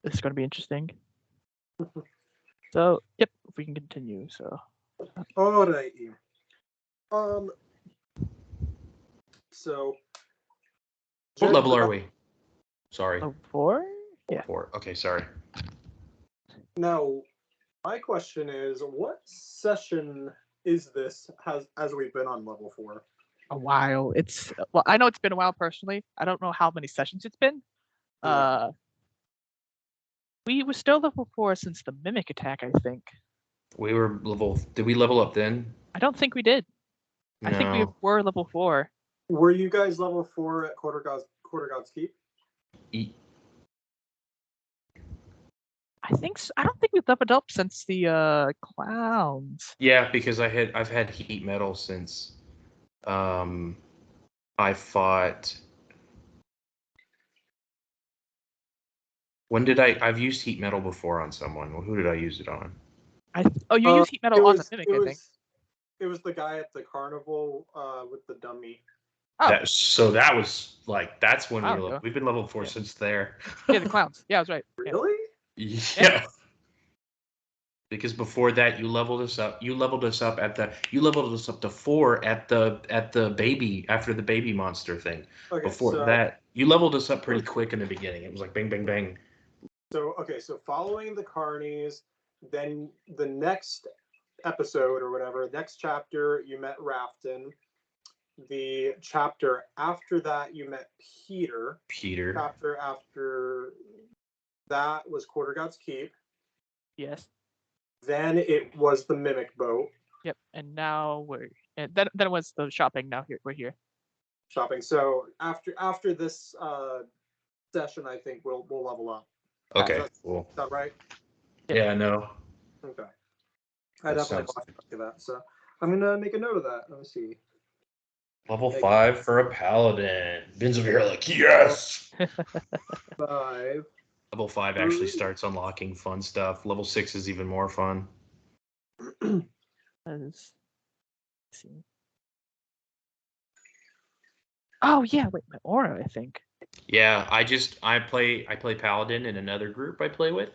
This is going to be interesting. So, yep, if we can continue. So, Alrighty. So. What level are we? Sorry. level 4? Yeah. 4. Okay, sorry. Now, my question is, what session is this as we've been on level 4? A while. Well, I know it's been a while personally. I don't know how many sessions it's been. Yeah. We were still level 4 since the mimic attack, I think. We were level. Did we level up then? I don't think we did. No. I think we were level 4. Were you guys level 4 at Quarter God's Keep? I think so. I don't think we've leveled up since the clowns. Yeah, because I've had heat metal since I fought. When did I've used heat metal before on someone. Well, who did I use it on? You used heat metal on the mimic, I think. It was the guy at the carnival with the dummy. Oh. That was like, that's when we've been level 4 since there. Yeah, the clowns. Yeah, I was right. Really? Yeah. Because before that, you leveled us up. You leveled us up to 4 at the baby, after the baby monster thing. Okay, that, you leveled us up pretty quick in the beginning. It was like bang, bang, bang. So following the carnies, then the next episode or whatever, next chapter, you met Rafton. The chapter after that, you met Peter. Chapter after that was Quarter God's Keep. Yes. Then it was the Mimic Boat. Yep, and now then it was the shopping. Now we're here. Shopping. So after this session, I think we'll level up. Okay, cool. Is that right? Yeah, no. Okay. I definitely lost track of that. So I'm gonna make a note of that. Let me see. Level 5 for a paladin. Vin's over here like, yes! 5. Level 5 actually starts unlocking fun stuff. Level 6 is even more fun. Let's see. Oh yeah, wait, my aura, I think. Yeah, I play paladin in another group I play with,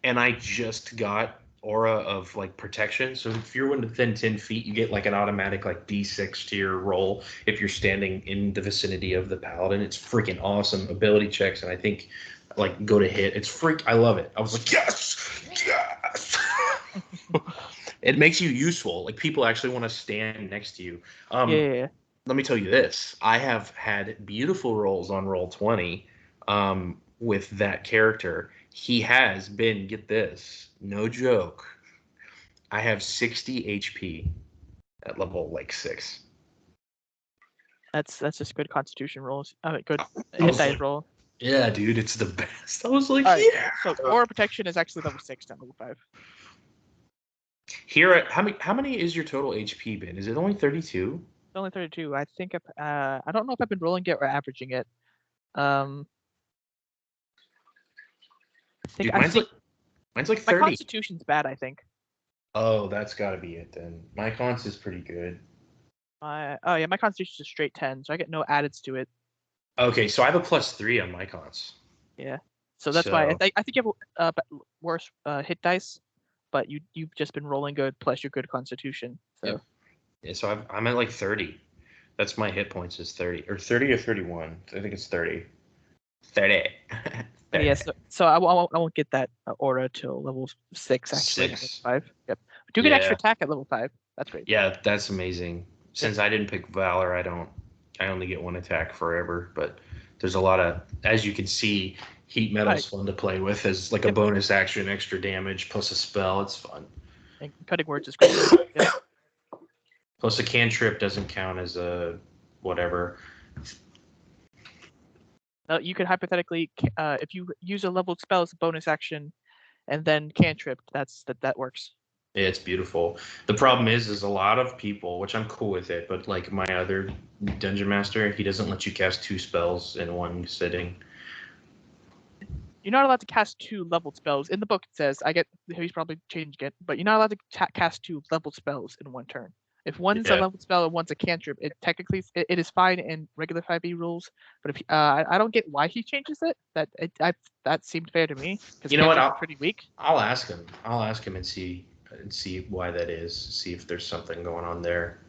and I just got aura of like protection. So if you're within 10 feet, you get like an automatic like D6 to your roll if you're standing in the vicinity of the paladin. It's freaking awesome. Ability checks, and I think like go to hit. It's I love it. I was like, yes. It makes you useful. Like people actually want to stand next to you. Yeah. Let me tell you this. I have had beautiful rolls on Roll20 with that character. He has been, get this, no joke, I have 60 HP at level like 6. That's just good constitution rolls. Good hit dice roll. Yeah, dude, it's the best. I was like, yeah. So aura protection is actually level 6, not level 5. Here, how many is your total HP been? Is it only 32? It's only 32. I think I don't know if I've been rolling it or averaging it. I think mine's like 30. My constitution's bad, I think. Oh, that's got to be it then. My cons is pretty good. My constitution's a straight 10, so I get no addeds to it. Okay, so I have a +3 on my cons. Yeah, so that's why I think you have worse hit dice, but you've just been rolling good plus your good constitution. So yeah, so I'm at like 30. That's my hit points is 30 or 31. I think it's 30. 30. Yeah, so I won't get that aura till level 6 actually. 6. 5. Yep. Do get extra attack at level 5. That's great. Yeah, that's amazing. Since I didn't pick Valor, I only get 1 attack forever. But there's a lot of, as you can see, heat metal is fun to play with as like a bonus action, extra damage plus a spell. It's fun. And cutting words is great. Plus a cantrip doesn't count as a whatever. You could hypothetically, if you use a leveled spell as a bonus action, and then cantrip, that works. Yeah, it's beautiful. The problem is a lot of people, which I'm cool with it, but like my other dungeon master, he doesn't let you cast 2 spells in one sitting. You're not allowed to cast 2 leveled spells. In the book, it says, he's probably changing it, but you're not allowed to cast 2 leveled spells in one turn. If one's a level spell and one's a cantrip, it technically it is fine in regular 5e rules. But if I don't get why he changes it. That seemed fair to me because You know what? cantrips are pretty weak. I'll ask him. I'll ask him and see why that is. See if there's something going on there.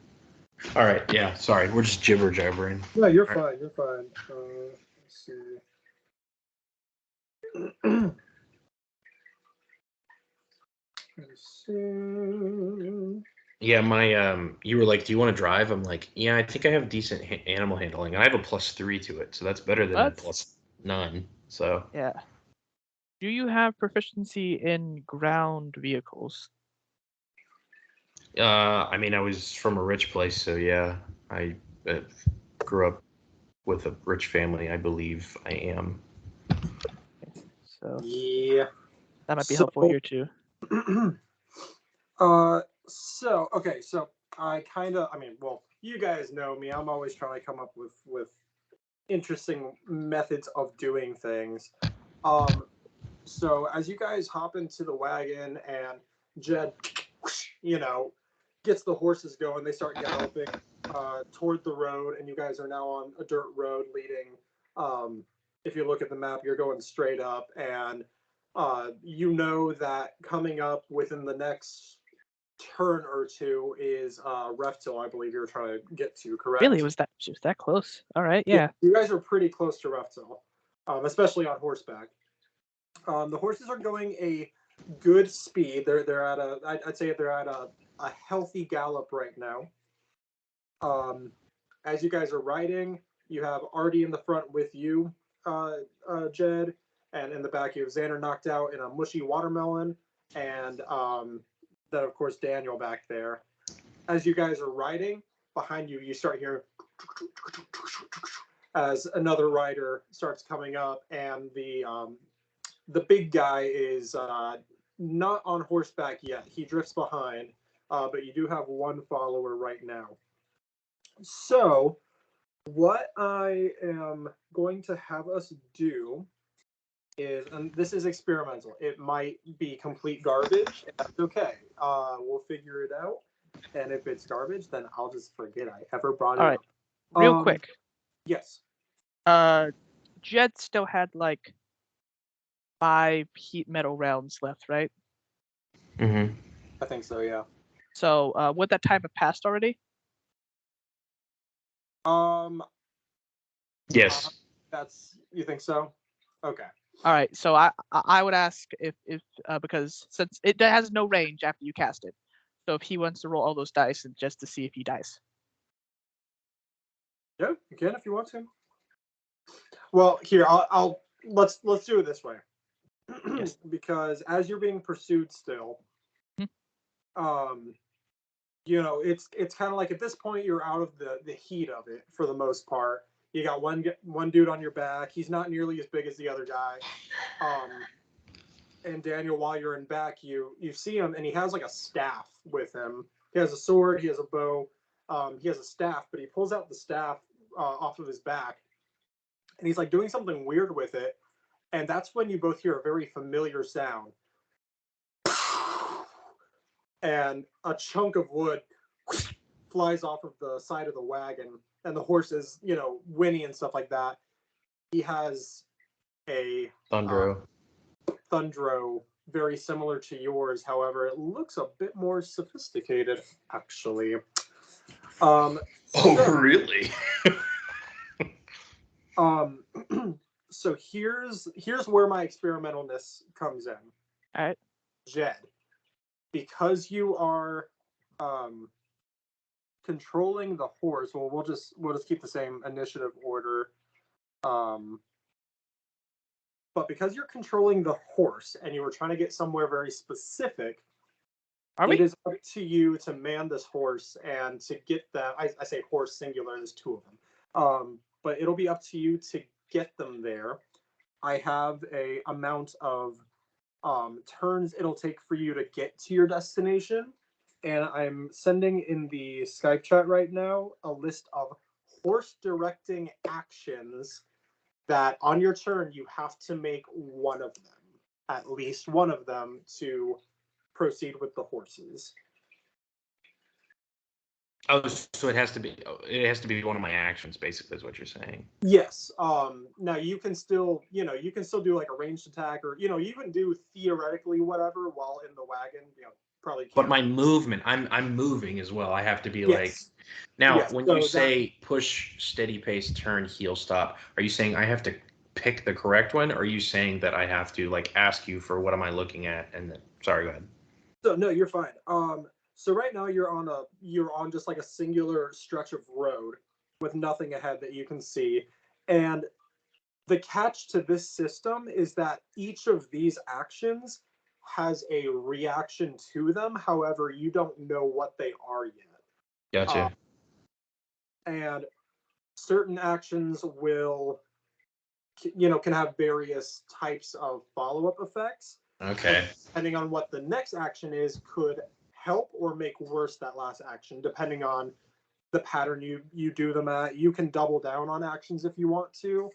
All right. Yeah. Sorry, we're just jibber jabbering. No, you're fine. You're fine. Let's see. Let's see. Yeah, you were like, do you want to drive? I'm like, yeah, I think I have decent animal handling. I have a +3 to it, so that's better than +9. So yeah. Do you have proficiency in ground vehicles? I mean, I was from a rich place, so yeah, I grew up with a rich family. I believe I am. Okay, so yeah, that might be helpful here too. So you guys know me. I'm always trying to come up with interesting methods of doing things. So as you guys hop into the wagon and Jed, gets the horses going, they start galloping toward the road, and you guys are now on a dirt road leading. If you look at the map, you're going straight up, and you know that coming up within the next turn or two is Reftil, I believe you're trying to get to, correct? Really? She was that close? All right, yeah. You guys are pretty close to Reftil, especially on horseback. The horses are going a good speed. They're at I'd say they're at a healthy gallop right now. As you guys are riding, you have Artie in the front with you, Jed, and in the back you have Xander knocked out in a mushy watermelon, and then of course Daniel back there. As you guys are riding, behind you, you start hearing as another rider starts coming up, and the big guy is not on horseback yet. He drifts behind, but you do have one follower right now. So, what I am going to have us do is, and this is experimental, it might be complete garbage, and that's okay. We'll figure it out. And if it's garbage, then I'll just forget I ever brought it up. Real quick. Yes. Jed still had like 5 heat metal rounds left, right? Mm-hmm. I think so, yeah. So would that time have passed already? Yes. You think so? Okay. All right. So I would ask if because since it has no range after you cast it, so if he wants to roll all those dice and just to see if he dies. Yeah, you can if you want to. Well, here let's do it this way. Yes. Because as you're being pursued still, it's kind of like at this point you're out of the heat of it for the most part. You got one dude on your back. He's not nearly as big as the other guy. And Daniel, while you're in back, you see him, and he has like a staff with him. He has a sword. He has a bow. He has a staff, but he pulls out the staff off of his back, and he's like doing something weird with it. And that's when you both hear a very familiar sound. And a chunk of wood flies off of the side of the wagon, and the horse is, whinny and stuff like that. He has a Thundro, very similar to yours. However, it looks a bit more sophisticated, actually. Really? So here's where my experimentalness comes in. All right. Jed, because you are controlling the horse. Well, we'll just keep the same initiative order. But because you're controlling the horse and you were trying to get somewhere very specific, it is up to you to man this horse and to get them. I say horse singular. There's 2 of them. But it'll be up to you to get them there. I have a amount of turns it'll take for you to get to your destination, and I'm sending in the Skype chat right now a list of horse directing actions that on your turn you have to make one of them, at least one of them, to proceed with the horses. Oh, so it has to be one of my actions, basically, is what you're saying. Yes. Now you can still, you can still do like a ranged attack, or you can do theoretically whatever while in the wagon. Probably can't. But my movement, I'm moving as well. I have to be like. Yes. Now, Yes. when So you that, say push, steady pace, turn, heel, stop, are you saying I have to pick the correct one, or are you saying that I have to like ask you for what am I looking at? And then, sorry, go ahead. so no, you're fine. So right now you're on just like a singular stretch of road with nothing ahead that you can see, and the catch to this system is that each of these actions has a reaction to them. However, you don't know what they are yet. Gotcha. And certain actions will, can have various types of follow-up effects. Okay. And depending on what the next action is, could help or make worse that last action, depending on the pattern you do them at. You can double down on actions if you want to.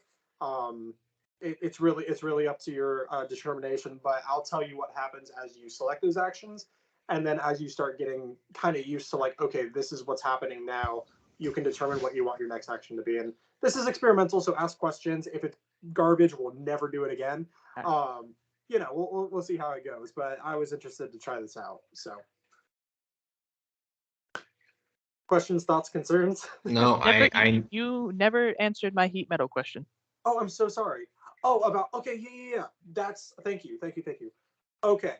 It's really up to your determination. But I'll tell you what happens as you select those actions, and then as you start getting kind of used to like, okay, this is what's happening now. You can determine what you want your next action to be. And this is experimental, so ask questions. If it's garbage, we'll never do it again. We'll see how it goes. But I was interested to try this out. So, questions, thoughts, concerns? No, You never answered my heat metal question. Oh, I'm so sorry. Oh, okay, yeah. That's thank you. Okay.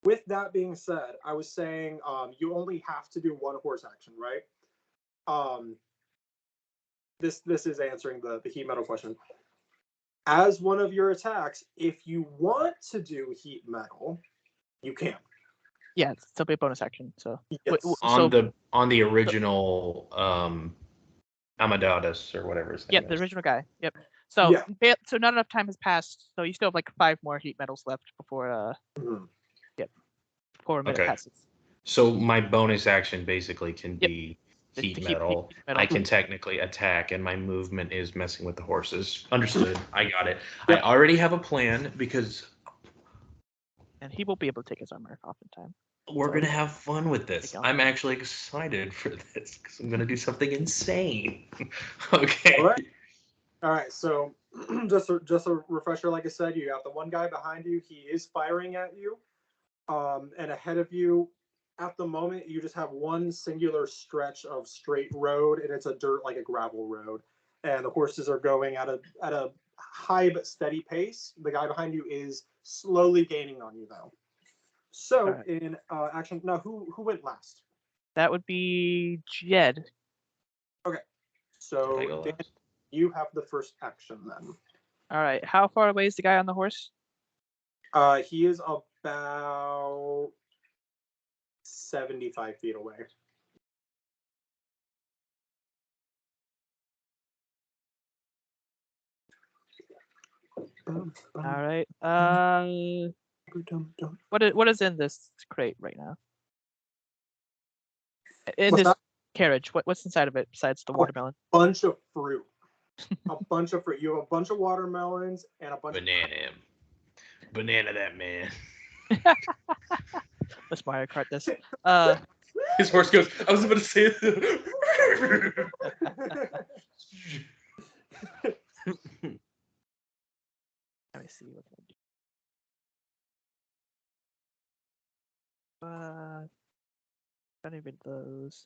With that being said, I was saying you only have to do one horse action, right? This is answering the heat metal question. As one of your attacks, if you want to do heat metal, you can. Yeah, it's still be a bonus action. So Yes. on the original Amadeus or whatever his name Yep, is. the original guy. Yep. So Yeah. so not enough time has passed. So you still have like 5 more heat metals left before before a minute passes. So my bonus action basically can be To heat keep metal. heat metal. I can technically attack, and my movement is messing with the horses. Understood. I got it. Yep. I already have a plan because And he won't be able to take his armor off in time. we're going to have fun with this. Take I'm actually excited for this because I'm going to do something insane. Okay. All right. So just a refresher, like I said, you got the one guy behind you. He is firing at you. And ahead of you, at the moment, you just have one singular stretch of straight road, and it's a gravel road. And the horses are going at a high but steady pace. The guy behind you is slowly gaining on you, though. So in action, now who went last? That would be Jed. Okay, so Dan, you have the first action then. All right, how far away is the guy on the horse? He is about 75 feet away. All right. What is in this crate right now? In this carriage, what's inside of it besides the watermelon? A bunch of fruit. A bunch of fruit. You have a bunch of watermelons and a bunch of banana that man. Let's Mario Kart this. His horse goes, I was about to say it. Let me see what I do. Don't even those.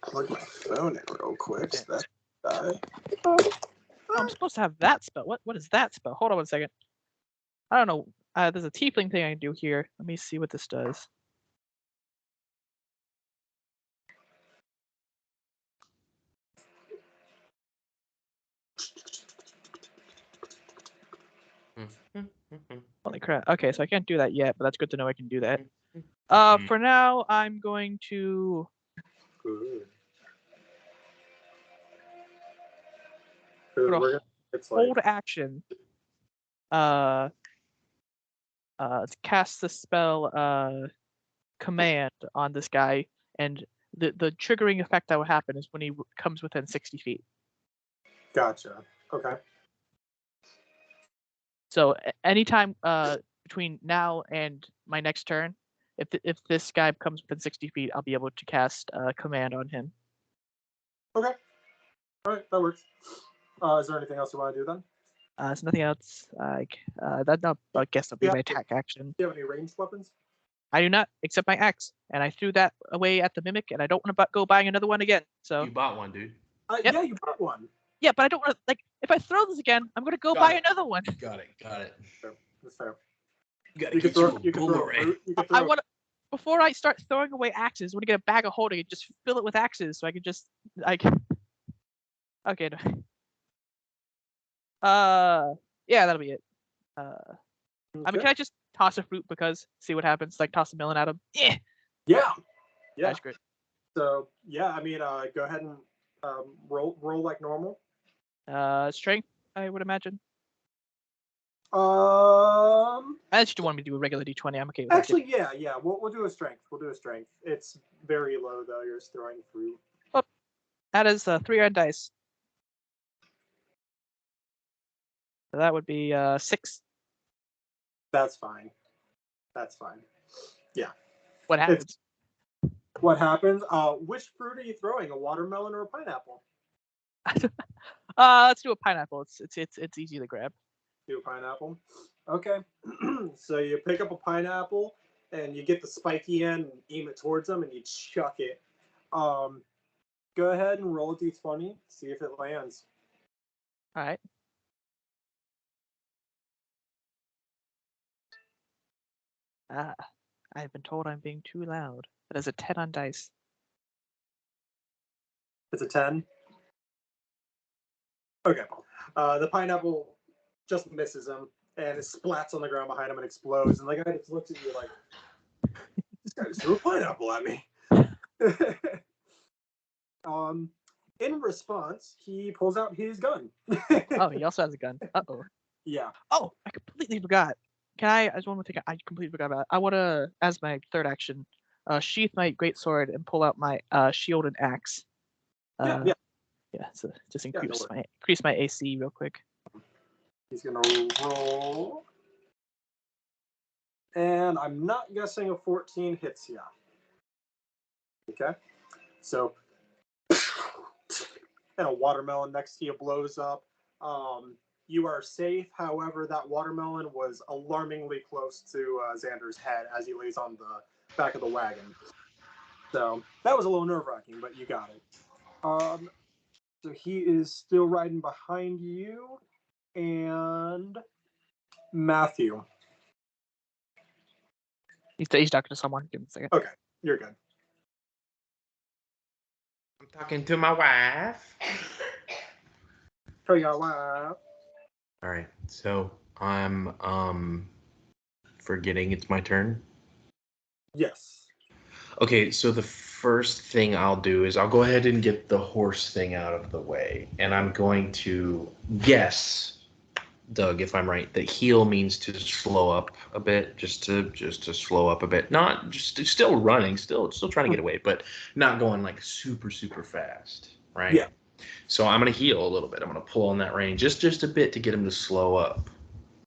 Plug my phone in real quick. I'm supposed to have that spell. What is that spell? Hold on 1 second. I don't know. There's a tiefling thing I can do here. Let me see what this does. Holy crap. Okay, so I can't do that yet, but that's good to know I can do that. For now, I'm going to hold action. To cast the spell command on this guy, and the triggering effect that will happen is when he comes within 60 feet. Gotcha. Okay. So anytime between now and my next turn, if this guy comes within 60 feet, I'll be able to cast command on him. Okay. All right, that works. Is there anything else you want to do then? There's nothing else. I guess that'll be my attack action. Do you have any ranged weapons? I do not, except my axe, and I threw that away at the mimic, and I don't want to go buying another one again. So You bought one, dude. Yep. Yeah, you bought one. yeah, but I don't want to if I throw this again, I'm gonna go Got buy it. another one. Got it. That's fair. You gotta You could get throw. You could throw. boomerang. You could I throw. want to. Before I start throwing away axes, I want to get a bag of holding and just fill it with axes, so I can just Okay. Yeah, that'll be it. I mean, Okay. can I just toss a fruit because see what happens? Like toss a melon at him. Yeah. Yeah. That's great. So yeah, I mean, go ahead and roll like normal. Strength, I would imagine. Actually, Unless you want me to do a regular d20, I'm okay with that. yeah. We'll do a strength. We'll do a strength. It's very low though. You're just throwing fruit. That is 3 red dice. So that would be 6. That's fine. That's fine. Yeah. What happens? What happens? Which fruit are you throwing? A watermelon or a pineapple? Let's do a pineapple. It's easy to grab. Do a pineapple. Okay. So you pick up a pineapple and you get the spiky end and aim it towards them and you chuck it. Go ahead and roll a d20. See if it lands. All right. I've been told I'm being too loud. That is a 10 on dice. It's a 10. Okay. The pineapple just misses him and it splats on the ground behind him and explodes. And the guy just looks at you like, this guy just threw a pineapple at me. In response, he pulls out his gun. Oh, he also has a gun. Uh-oh. Yeah. Oh, I completely forgot. I just want to think. I completely forgot about it. I want to, as my third action, sheath my greatsword and pull out my shield and axe. Yeah. So just Yeah, increase my AC real quick. He's gonna roll, and I'm not guessing a 14 hits ya. Okay, so and a watermelon next to you blows up. You are safe. However, that watermelon was alarmingly close to Xander's head as he lays on the back of the wagon. So that was a little nerve-wracking, but you got it. So he is still riding behind you, and Matthew. He's talking to someone. Give him a second. Okay, you're good. I'm talking to my wife. Oh yeah, wow. All right, so I'm forgetting it's my turn. Yes. Okay, so the first thing I'll do is I'll go ahead and get the horse thing out of the way, and I'm going to guess, Doug, if I'm right, that heal means to slow up a bit, just to slow up a bit, not just still running, still trying to get away, but not going like super fast, right? Yeah. So I'm gonna heal a little bit. I'm gonna pull on that range just a bit to get him to slow up.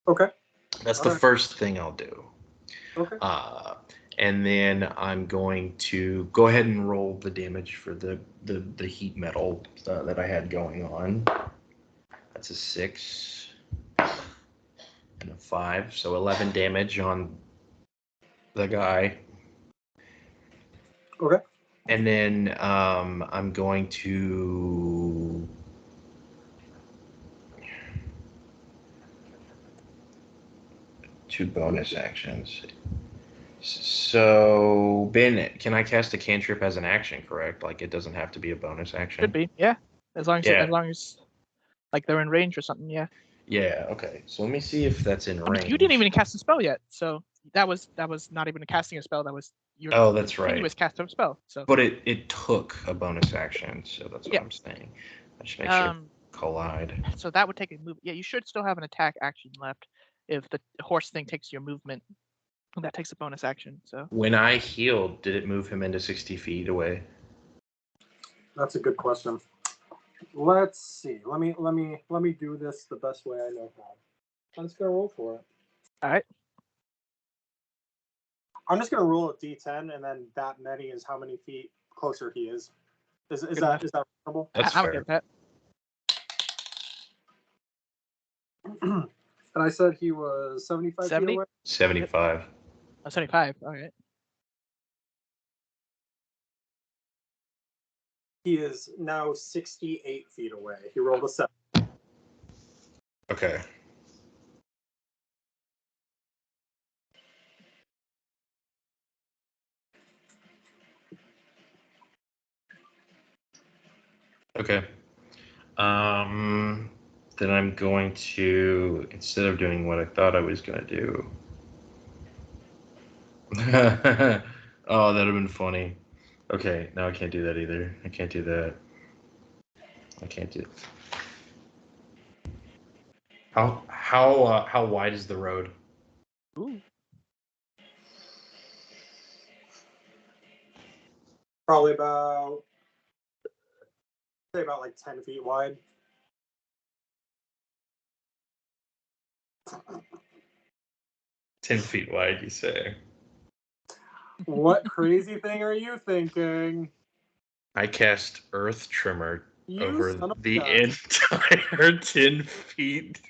Okay. That's the first thing I'll do. Okay. And then I'm going to go ahead and roll the damage for the heat metal that I had going on. That's a 6 and a 5, so 11 damage on the guy. Okay. And then I'm going to two bonus actions. So, Ben, can I cast a cantrip as an action, correct? Like, it doesn't have to be a bonus action? Could be, yeah. As long as like they're in range or something, yeah. Yeah, okay. So let me see if that's in range. You didn't even cast a spell yet, so that was not even casting a spell. That was your that's right. continuous cast of a spell. So. But it took a bonus action, so that's what I'm saying. I should make sure collide. So that would take a move. Yeah, you should still have an attack action left if the horse thing takes your movement. That takes a bonus action. So when I healed, did it move him into 60 feet away? That's a good question. Let's see. Let me do this the best way I know how. I'm just gonna roll for it. All right. I'm just gonna roll a d10, and then that many is how many feet closer he is. Is Good that enough. is that reasonable? That's I'm fair. okay with that. And I said he was 75 70? feet away. 75. Oh, 75. All right. He is now 68 feet away. He rolled a 7. Okay. Okay. Then I'm going to, instead of doing what I thought I was going to do. Oh, that'd have been funny. Okay, no, I can't do that either. I can't do that. I can't do. How wide is the road? Ooh. Probably about, say about like 10 feet wide. Ten feet wide, you say? What crazy thing are you thinking? I cast Earth Trimmer You over son of a the gun. entire 10 feet.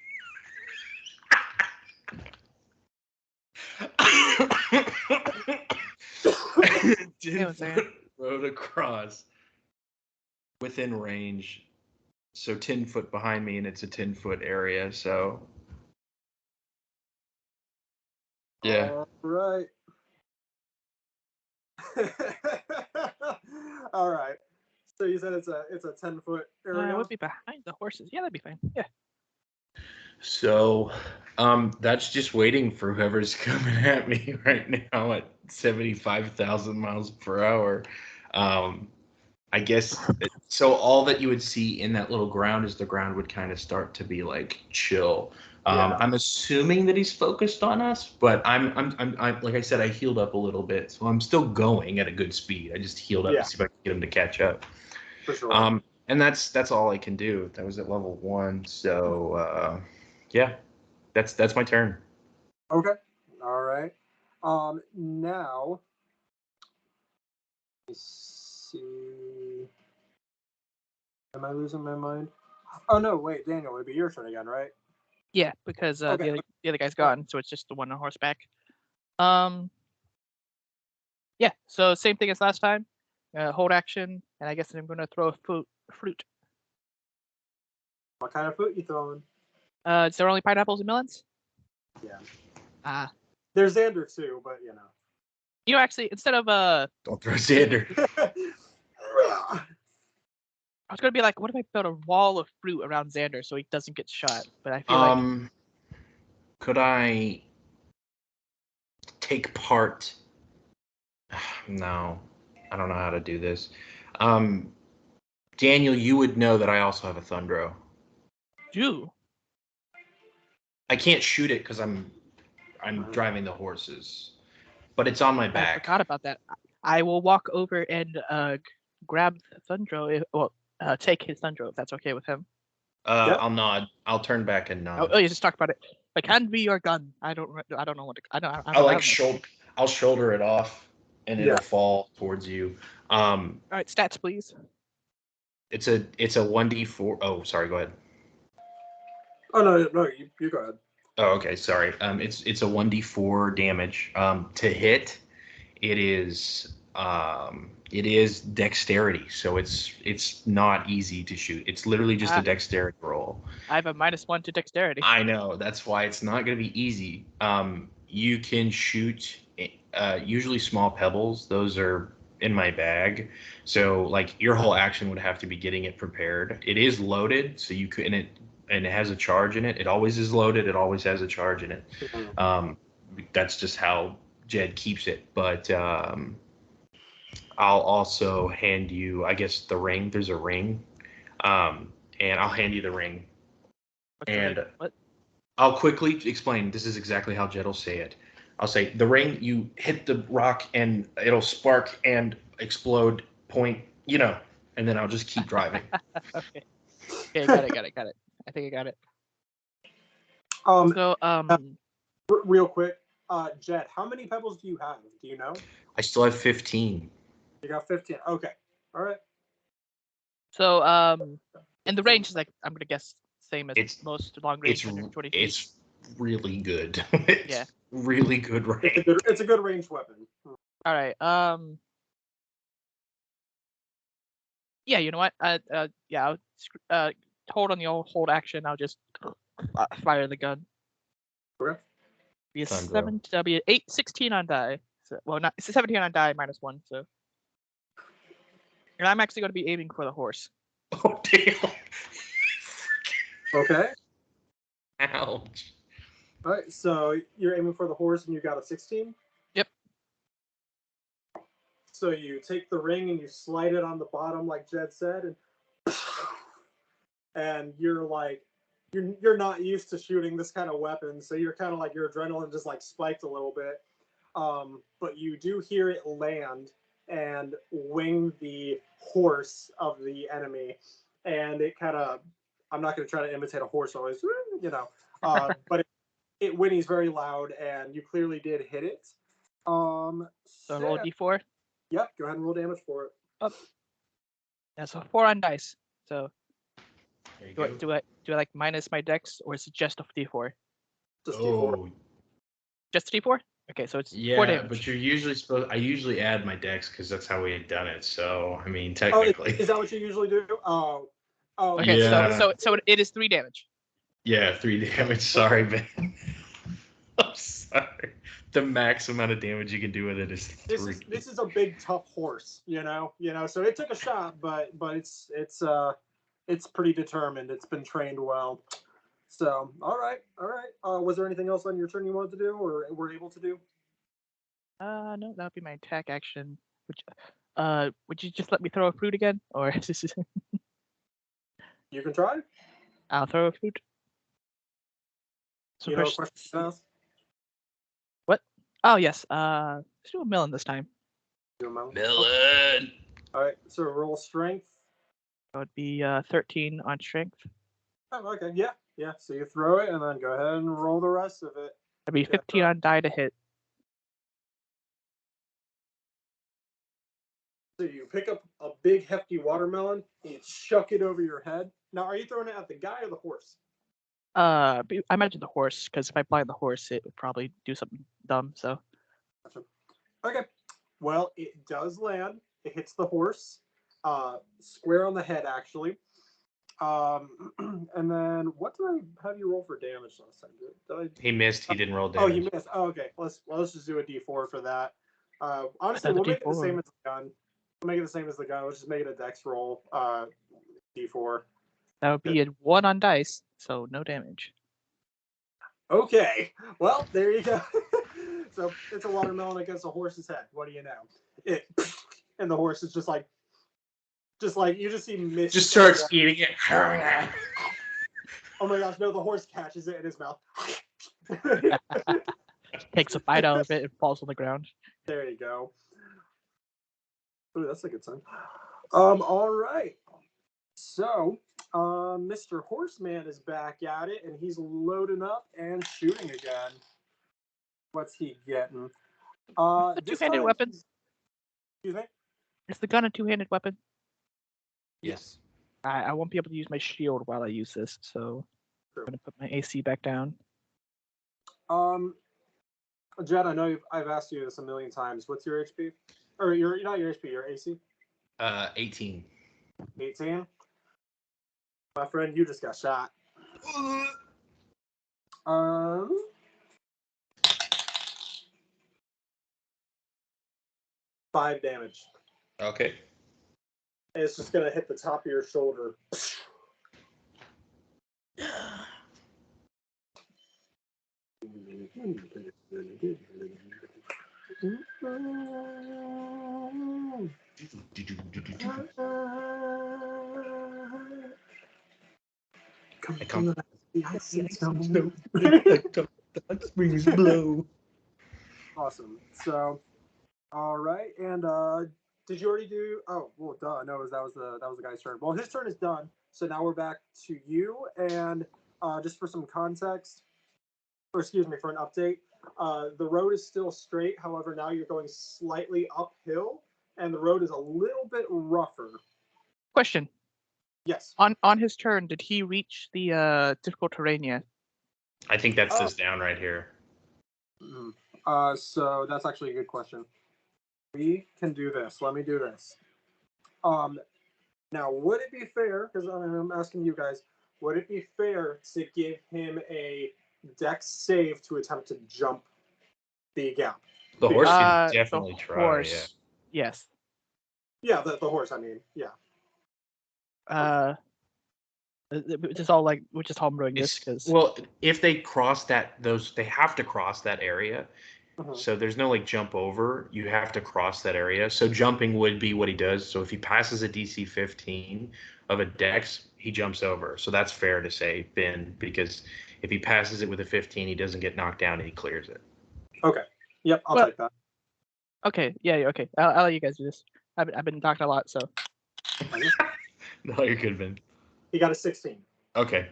10 foot road across within range. So 10 foot behind me, and it's a 10-foot area. So, yeah. All right. All right. So you said it's a 10-foot area. I would be behind the horses. Yeah, that'd be fine. Yeah. So, that's just waiting for whoever's coming at me right now at 75,000 miles per hour. I guess so. All that you would see in that little ground is the ground would kind of start to be like chill. Yeah. I'm assuming that he's focused on us, but I'm like I said, I healed up a little bit, so I'm still going at a good speed. I just healed up Yeah. to see if I can get him to catch up. For sure. And that's all I can do. That was at level 1, so yeah, that's my turn. Okay. All right. Now, let's see. Am I losing my mind? Oh no! Wait, Daniel, it'd be your turn again, right? Yeah, because Okay. the other guy's gone, so it's just the one on horseback. Yeah. So same thing as last time. Hold action, and I guess I'm gonna throw a fruit. What kind of fruit you throwing? Is there only pineapples and melons? Yeah. There's Xander too, but you know. You know, actually, instead of Don't throw Xander. I was gonna be like, what if I build a wall of fruit around Xander so he doesn't get shot? But I feel like Could I take part? No, I don't know how to do this. Daniel, you would know that I also have a Thundro. you. I can't shoot it because I'm driving the horses, but it's on my I back. forgot about that. I will walk over and grab Thundro. Take his Thundro if that's okay with him. Yep. I'll nod. I'll turn back and nod. Oh, you just talked about it. Like, hand me your gun. I don't know what to. I don't. I'll shoulder it off, and it'll fall towards you. All right, stats, please. It's a 1d4. Oh, sorry. Go ahead. Oh no, you go ahead. Oh, okay. Sorry. It's a 1d4 damage. To hit, it is dexterity, so it's not easy to shoot. It's literally just a dexterity roll. I have a -1 to dexterity. I know, that's why it's not going to be easy. You can shoot usually small pebbles. Those are in my bag, so like your whole action would have to be getting it prepared. It is loaded, so you could, and it has a charge in it. It always is loaded. It always has a charge in it. That's just how Jed keeps it. But I'll also hand you, I guess, the ring. There's a ring, and I'll hand you the ring. And what? I'll quickly explain. This is exactly how Jed will say it. I'll say the ring. You hit the rock, and it'll spark and explode. Point, and then I'll just keep driving. Okay, got it. I think I got it. So Real quick, Jet, how many pebbles do you have? Do you know? I still have 15. You got 15. Okay. All right. So and the range is like, I'm gonna guess same as It's- most long range, 120 feet. It's really good. It's Yeah. really good range. It's a good ranged weapon. All right. Yeah, you know what? Yeah, I'll hold on the hold action. I'll just fire the gun. Okay. Be a Time, bro. 7. That'll be 16 on die. So, well, not it's a 17 on die -1. So, and I'm actually going to be aiming for the horse. Oh damn! Okay. Ouch! All right. So you're aiming for the horse, and you got a 16. Yep. So you take the ring and you slide it on the bottom, like Jed said, and you're like, you're not used to shooting this kind of weapon, so you're kind of like your adrenaline just like spiked a little bit. But you do hear it land and wing the horse of the enemy, and it kind of, I'm not going to try to imitate a horse noise, but it whinnies very loud, and you clearly did hit it. So roll a d4. Yep, go ahead and roll damage for it. Yeah, so 4 on dice. So There you do I like minus my dex, or is it just a d4? Just D4. Oh, Just a d4? Okay, so it's 4 yeah, damage. but you're usually supposed. I usually add my dex because that's how we had done it. So I mean, Oh, technically, is that what you usually do? Oh, Okay, Yeah. so it is 3 damage. yeah, 3 damage. Sorry, man. I'm sorry. The max amount of damage you can do with it is 3. this is a big tough horse, you know. So it took a shot, but it's pretty determined. It's been trained well. So all right. Was there anything else on your turn you wanted to do, or were able to do? No, that would be my attack action. Which, would you just let me throw a fruit again, or You can try. I'll throw a fruit. So You know, a first, question to ask? oh yes, let's do a melon this time. Do a melon. Melon. All right. So roll strength. That would be 13 on strength. Oh, okay. Yeah. So you throw it, and then go ahead and roll the rest of it. That'd be 15 on die to hit. So you pick up a big hefty watermelon and you chuck it over your head. Now, are you throwing it at the guy or the horse? I imagine the horse, because if I blind the horse, it would probably do something dumb. So Okay. Well, it does land. It hits the horse, square on the head, actually. And then what did I have you roll for damage last time? Did I? He missed. He didn't roll Oh, damage. you missed. Oh, okay. Let's just do a D4 for that. Honestly, Another we'll make it the D4. same as the gun. We'll make it the same as the gun. Let's just make it a dex roll. D4. that would be a 1 on dice, so no damage. Okay. Well, there you go. So it's a watermelon against a horse's head. What do you know? It and the horse is just like you just see mist. Just starts eating it. Oh my gosh! No, the horse catches it in his mouth. Takes a bite out of it and falls on the ground. There you go. Ooh, that's a good sign. All right. So, Mr. Horseman is back at it, and he's loading up and shooting again. What's he getting? A two-handed weapon. Excuse me? Is the gun a two-handed weapon? Yes. I won't be able to use my shield while I use this, so True. I'm gonna put my AC back down. Jed, I know I've asked you this a million times. What's your HP? Or your not your HP, your AC? 18. 18. My friend, you just got shot. 5 damage. Okay. And it's just gonna hit the top of your shoulder. Come. The icy snow. Wings blow. Awesome. So, all right, and did you already do? Oh, well, duh. No, that was the guy's turn. Well, his turn is done. So now we're back to you, and just for some context, for an update. The road is still straight. However, now you're going slightly uphill, and the road is a little bit rougher. Question. Yes. On his turn, did he reach the difficult terrain yet? I think that's this down right here. So that's actually a good question. We can do this. Let me do this. Now, would it be fair, because I'm asking you guys, would it be fair to give him a dex save to attempt to jump the gap? The horse can The definitely try. horse, yes. Yeah, the horse, I mean, yeah. Just all like we're just homebrewing this because Well, if they cross they have to cross that area. So there's no like jump over. You have to cross that area. So jumping would be what he does. So if he passes a DC 15 of a dex, he jumps over. So that's fair to say, Ben, because if he passes it with a 15, he doesn't get knocked down and he clears it. Okay. Yep, I'll take that. Okay, yeah, okay. I'll let you guys do this. I've been talking a lot, so. No, you're good, Ben. He got a 16. Okay.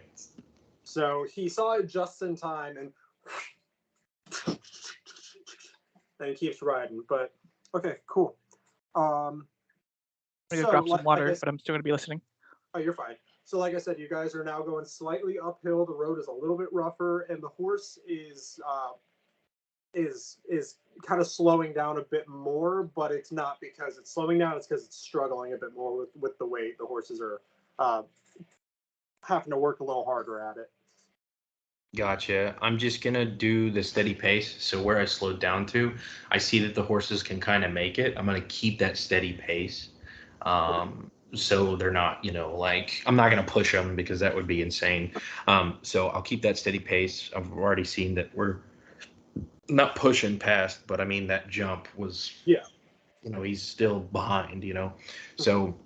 So he saw it just in time, and he keeps riding. But okay, cool. I'm gonna drop some water, but I'm still gonna be listening. Oh, you're fine. So like I said, you guys are now going slightly uphill. The road is a little bit rougher, and the horse is kind of slowing down a bit more, but it's not because it's slowing down, it's because it's struggling a bit more with the weight. The horses are having to work a little harder at it. Gotcha. I'm just going to do the steady pace. So where I slowed down to, I see that the horses can kind of make it. I'm going to keep that steady pace. So they're not, like, I'm not going to push them because that would be insane. So I'll keep that steady pace. I've already seen that we're not pushing past, but I mean, that jump was, he's still behind, So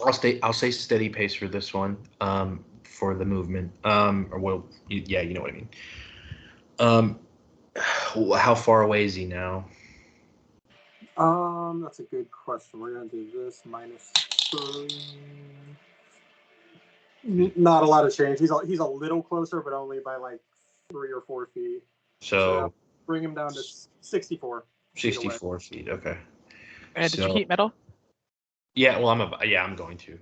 I'll say steady pace for this one. For the movement, yeah, you know what I mean. How far away is he now? That's a good question. We're gonna do this -3. Not a lot of change. He's a little closer, but only by like 3 or 4 feet. So bring him down to 64. 64 feet. Okay. And did you keep metal? Yeah. Well, I'm going to.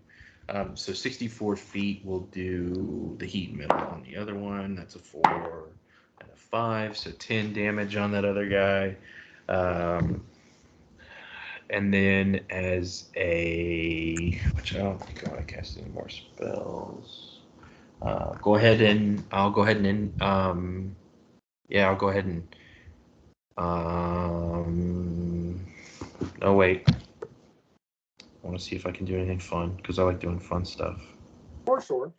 So 64 feet will do the heat metal on the other one. That's a 4 and a 5, so 10 damage on that other guy. And then as which I don't think I want to cast any more spells. I'll go ahead and oh wait. I want to see if I can do anything fun because I like doing fun stuff. For sure.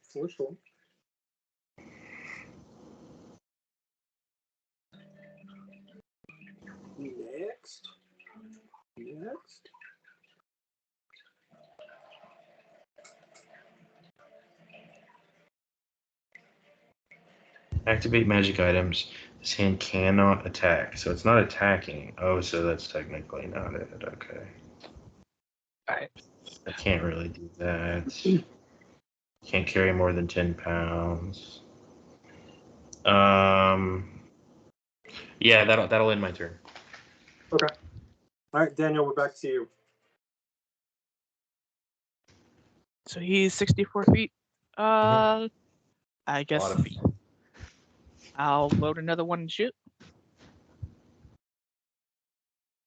Next. Activate magic items. This hand cannot attack, so it's not attacking. Oh, so that's technically not it. Okay. Alright. I can't really do that. Can't carry more than 10 pounds. Yeah, that'll end my turn. Okay. All right, Daniel, we're back to you. So he's 64 feet. I guess A lot of feet. I'll load another one and shoot.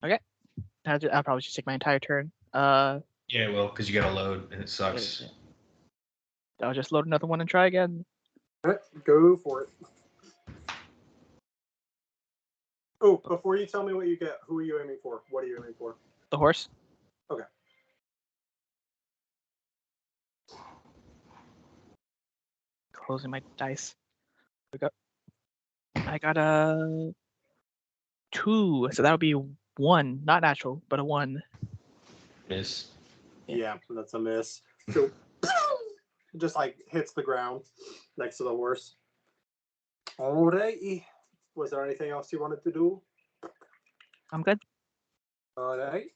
Okay. I'll probably just take my entire turn. Yeah, well, because you gotta load and it sucks. I'll just load another one and try again. All right, go for it. Oh, before you tell me what you get, who are you aiming for? What are you aiming for? The horse. Okay. Closing my dice. Here we go. I got a 2, so that'll be 1, not natural, but a 1. Miss. Yeah, that's a miss. So, just like hits the ground next to the horse. Alrighty. Was there anything else you wanted to do? I'm good. Alright.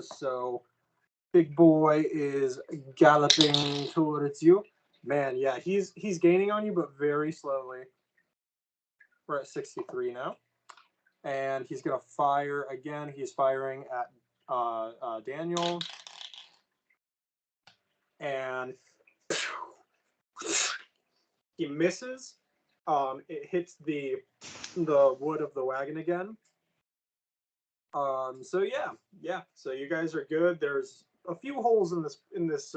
So big boy is galloping towards you. Man, yeah, he's gaining on you, but very slowly. We're at 63 now. And he's going to fire again. He's firing at Daniel. And he misses. It hits the wood of the wagon again. So yeah. So you guys are good. There's a few holes in this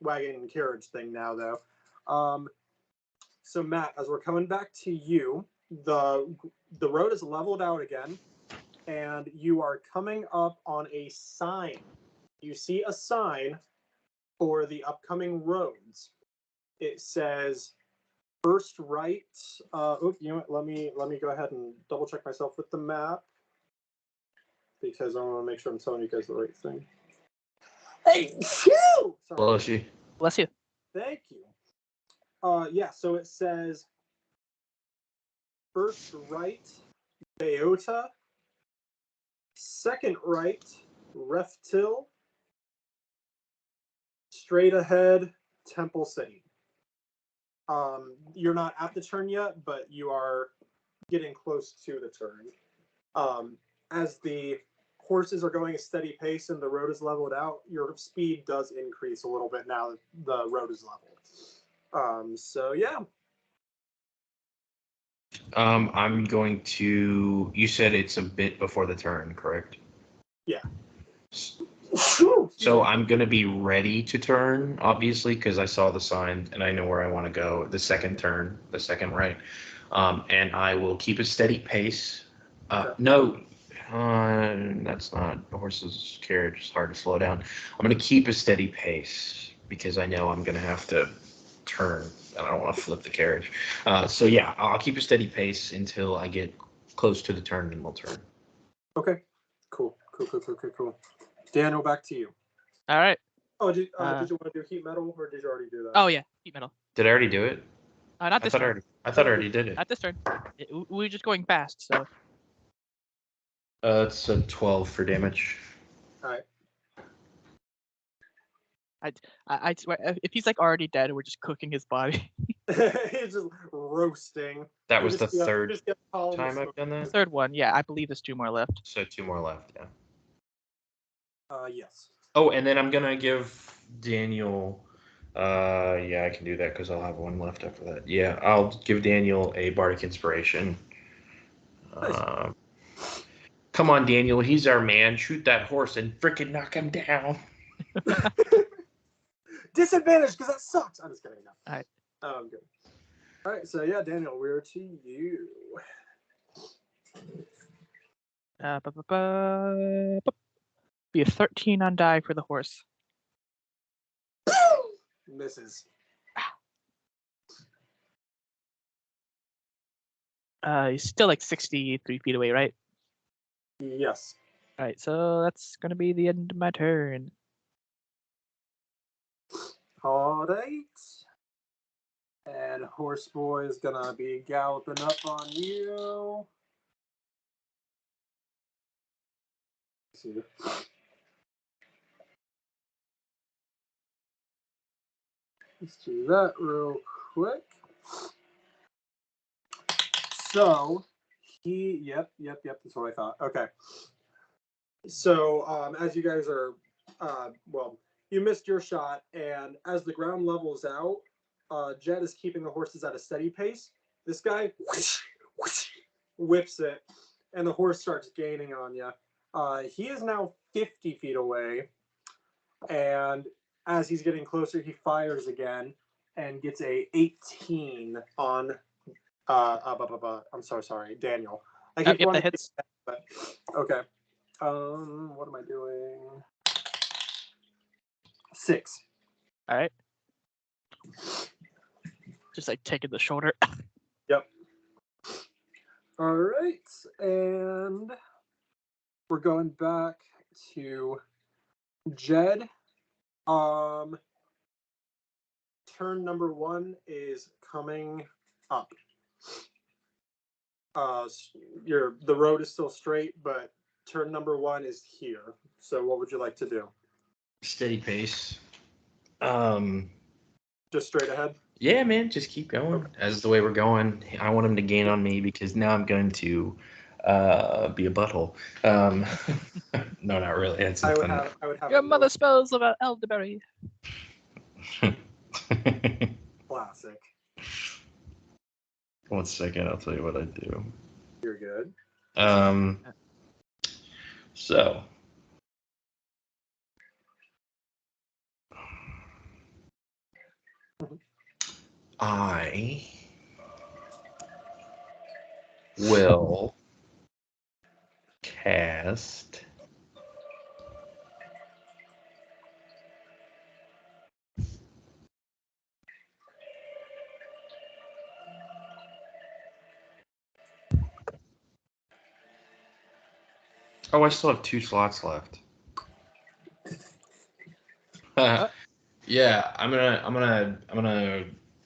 wagon and carriage thing now, though. So Matt, as we're coming back to you, the road is leveled out again, and you are coming up on a sign. You see a sign for the upcoming roads. It says first right. You know what? Let me go ahead and double check myself with the map, because I want to make sure I'm telling you guys the right thing. Hey, phew! Sorry. Bless you. Bless you. Thank you. Yeah, so it says first right, Bayota. Second right, Reftil. Straight ahead, Temple City. You're not at the turn yet, but you are getting close to the turn. As the horses are going a steady pace and the road is leveled out, your speed does increase a little bit now that the road is leveled. So yeah. I'm going to. You said it's a bit before the turn, correct? Yeah. So I'm going to be ready to turn, obviously, because I saw the sign and I know where I want to go. The second turn, the second right. And I will keep a steady pace. No, that's not the horse's carriage. It's hard to slow down. I'm going to keep a steady pace because I know I'm going to have to turn and I don't want to flip the carriage. So yeah, I'll keep a steady pace until I get close to the turn and we'll turn. Okay. Cool. Daniel, back to you. All right. Oh, did you want to do heat metal, or did you already do that? Oh yeah, heat metal. Did I already do it? Not this turn. I thought I already did it. Not this turn. We were just going fast, so. It's a 12 for damage. All right. I swear, if he's like already dead, we're just cooking his body. He's just roasting. That was the third time I've done The that? third one, yeah. I believe there's 2 more left. So 2 more left, yeah. Yes. Oh, and then I'm going to give Daniel... yeah, I can do that because I'll have 1 left after that. Yeah, I'll give Daniel a Bardic Inspiration. Nice. Come on, Daniel. He's our man. Shoot that horse and frickin' knock him down. Disadvantage, because that sucks. I'm just kidding. No. All right. I'm good. All right, so yeah, Daniel, we're to you. Be a 13 on die for the horse. Misses. He's still like 63 feet away, right? Yes. All right, so that's gonna be the end of my turn. All right. And Horse Boy is gonna be galloping up on you. Let's see. Let's do that real quick. So yep, that's what I thought. Okay. So as you guys are, you missed your shot, and as the ground levels out, Jed is keeping the horses at a steady pace. This guy whips it, and the horse starts gaining on you. He is now 50 feet away, and as he's getting closer, he fires again and gets a 18 on. I'm sorry, Daniel. I keep Yep, that hits. But okay. What am I doing? 6. All right. Just like taking the shoulder. Yep. All right, and we're going back to Jed. Turn number 1 is coming up. The road is still straight, but turn number 1 is here. So what would you like to do? Steady pace. Just straight ahead. Yeah, man, just keep going. Okay. As the way we're going, I want him to gain on me because now I'm going to be a butthole. No, not really. It's I would nothing. have Your a mother spells about elderberry. classic. 1 second, I'll tell you what I do. You're good. So I will cast Oh, I still have 2 slots left. Yeah, I'm gonna.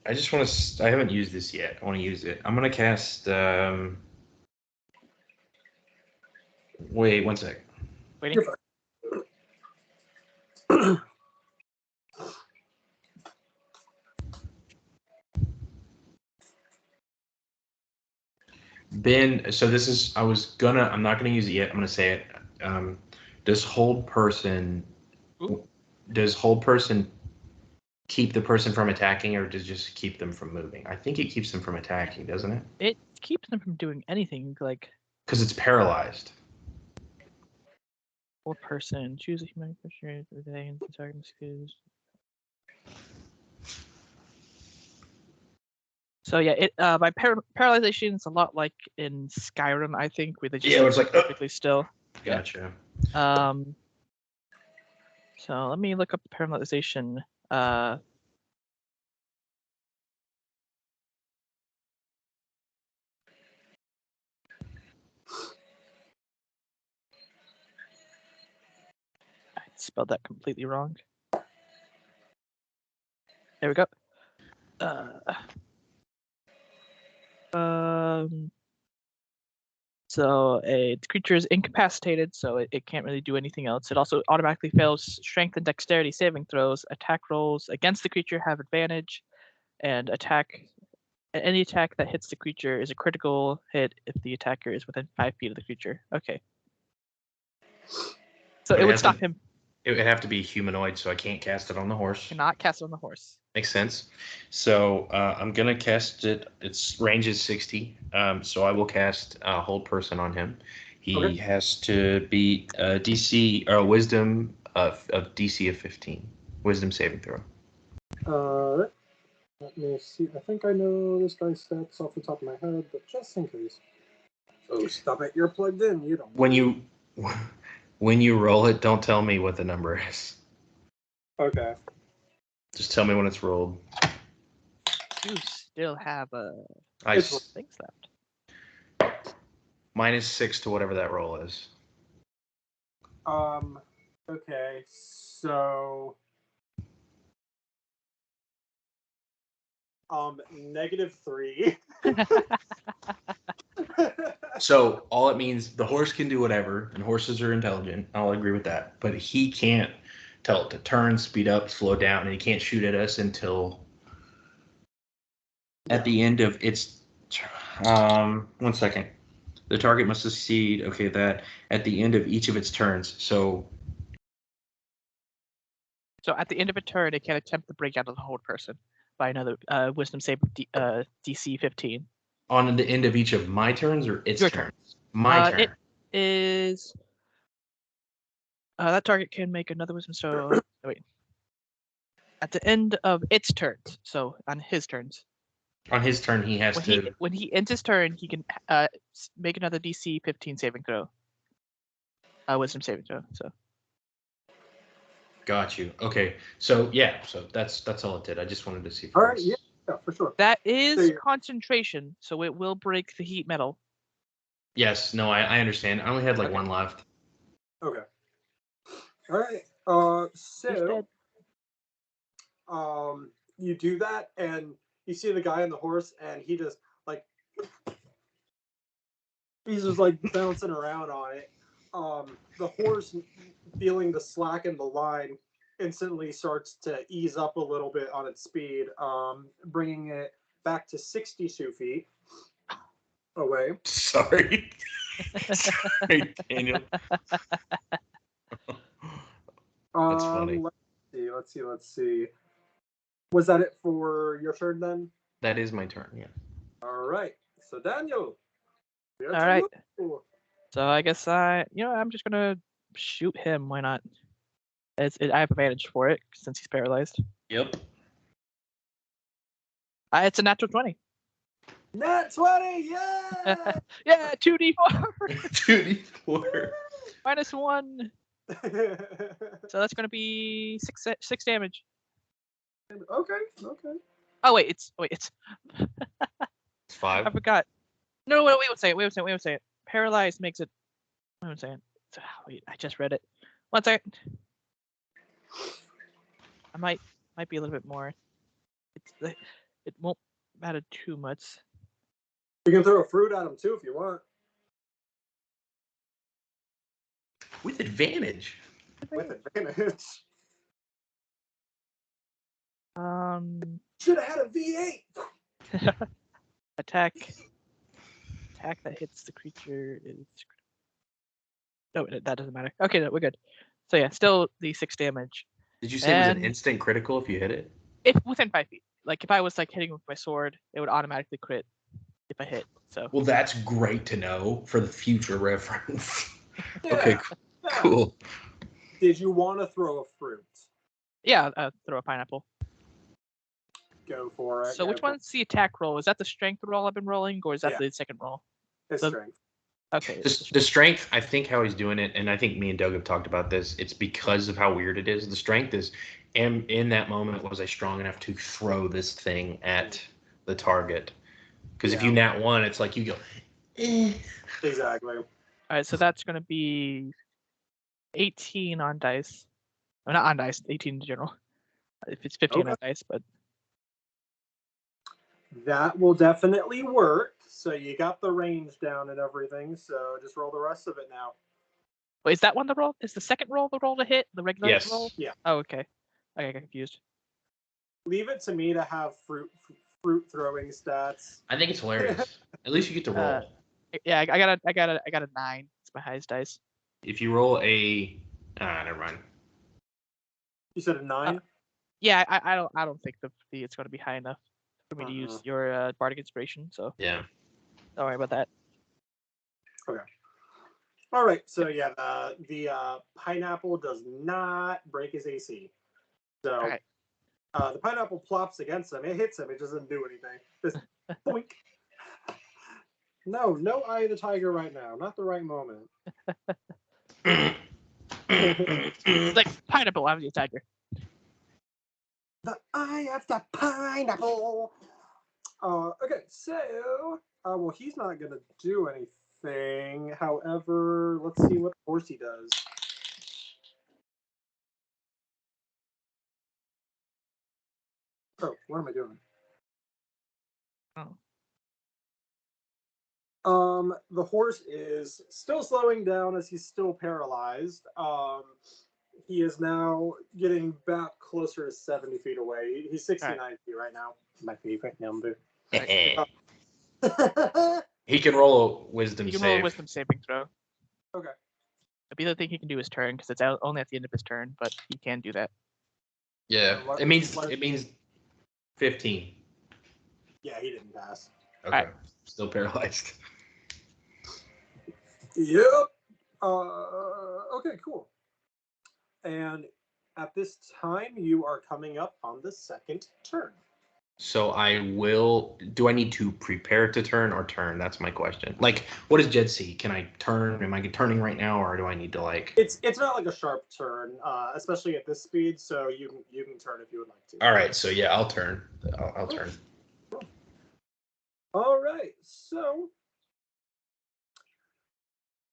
I just want to. I haven't used this yet. I want to use it. I'm gonna cast. Wait, 1 sec. Waiting. Ben, so this is. I'm not gonna use it yet. I'm gonna say it. Does hold person? Ooh. Does hold person keep the person from attacking, or does it just keep them from moving? I think it keeps them from attacking, doesn't it? It keeps them from doing anything. Like Because it's paralyzed. or person choose a human creature for the day and target skills. So yeah, it by paralyzation is a lot like in Skyrim, I think, where they just Yeah, it's like perfectly still. Gotcha. So let me look up the paralyzation. I spelled that completely wrong. There we go. So a creature is incapacitated, so it can't really do anything else. It also automatically fails strength and dexterity saving throws. Attack rolls against the creature have advantage, and any attack that hits the creature is a critical hit if the attacker is within 5 feet of the creature. Okay. So But it it would has stop to- him. It would have to be humanoid, so I can't cast it on the horse. Cannot cast it on the horse. Makes sense. So I'm gonna cast it. Its range is 60. So I will cast hold person on him. He Okay. has to beat DC or Wisdom of DC of 15. Wisdom saving throw. Let me see. I think I know this guy's stats off the top of my head, but just in case. Oh, stop it! You're plugged in. You don't. When you roll it, don't tell me what the number is. Okay. Just tell me when it's rolled. You still have It's things left. -6 to whatever that roll is. Okay. So. -3. So all it means, the horse can do whatever, and horses are intelligent. I'll agree with that. But he can't tell it to turn, speed up, slow down, and he can't shoot at us until at the end of its. 1 second. The target must succeed. Okay, that at the end of each of its turns. So at the end of a turn, it can attempt to break out of the hold person by another wisdom save DC 15. on the end of each of my turns or its Your turns? turn. My turn. It is. That target can make another wisdom. So wait. At the end of its turns, so on his turns. On his turn, he has to. When he ends his turn, he can make another DC 15 saving throw. Wisdom saving throw. So. Got you. Okay. So yeah. So that's all it did. I just wanted to see. All right. Yeah, for sure. That is So concentration, so it will break the heat metal. Yes. No. I understand. I only had like Okay. one left. Okay. All right. So. You do that, and you see the guy on the horse, and he just like he's just like bouncing around on it. The horse, feeling the slack in the line, instantly starts to ease up a little bit on its speed, bringing it back to 62 feet away. Sorry. Sorry, Daniel. That's funny. Let's see. Was that it for your turn then? That is my turn, yeah. All right. So Daniel. All right. So I guess I'm just gonna shoot him. Why not? I have advantage for it since he's paralyzed. Yep. It's a natural 20. Nat 20, yeah! Yeah, 2d4 2d4. -1. So that's gonna be six damage. Okay. Oh wait, it's It's 5. I forgot. No, wait a second. Paralyzed makes it. Wait a second. Wait, I just read it. 1 second. I might be a little bit more. It won't matter too much. You can throw a fruit at him too if you want. With advantage. With advantage. Should have had a V8. Attack that hits the creature is. No, that doesn't matter. Okay, no, we're good. So yeah, still the 6 damage. Did you say it was an instant critical if you hit it? If within 5 feet. Like if I was like hitting with my sword, it would automatically crit if I hit. So. Well, that's great to know for the future reference. Yeah, Okay, cool. Did you want to throw a fruit? Yeah, throw a pineapple. Go for it. So which one's the attack roll? Is that the strength roll I've been rolling, or is that Yeah. the second roll? It's strength. Okay. The strength, I think how he's doing it, and I think me and Doug have talked about this, it's because of how weird it is. The strength is, in that moment, was I strong enough to throw this thing at the target? Because if you nat 1, it's like you go, eh. Exactly. All right, so that's going to be 18 on dice. Well, not on dice, 18 in general. If it's 15 on dice, but. That will definitely work. So you got the range down and everything. So just roll the rest of it now. Wait, is that one the roll? Is the second roll the roll to hit? The regular roll? Yeah. Oh, okay. I got confused. Leave it to me to have fruit throwing stats. I think it's hilarious. At least you get to roll. Yeah, I got a 9. It's my highest dice. If you roll a, never mind. You said a 9? Yeah, I don't think it's going to be high enough for me to use your bardic inspiration. So yeah, don't worry about that. Okay. All right. So yeah, the pineapple does not break his AC. So right. The pineapple plops against him. It hits him. It doesn't do anything. Just boink. No Eye of the Tiger right now. Not the right moment. It's like pineapple Eye of the Tiger. The Eye of the Pineapple. Okay, so well, he's not gonna do anything. However, let's see what Horsey does. Oh, what am I doing? The horse is still slowing down as he's still paralyzed. He is now getting back closer to 70 feet away. He's 69 feet right now. My favorite number. He can roll a wisdom save. He can roll a wisdom saving throw. Okay. The other thing he can do is turn, because it's only at the end of his turn, but he can do that. Yeah, it means 15. Yeah, he didn't pass. Okay, right. Still paralyzed. Yep. Okay, cool. And at this time, you are coming up on the second turn. So I will. Do I need to prepare to turn or turn? That's my question. Like, what does Jed see? Can I turn? Am I turning right now, or do I need to like? It's not like a sharp turn, especially at this speed. So you can turn if you would like to. All right. So yeah, I'll turn. I'll turn. Cool. All right. So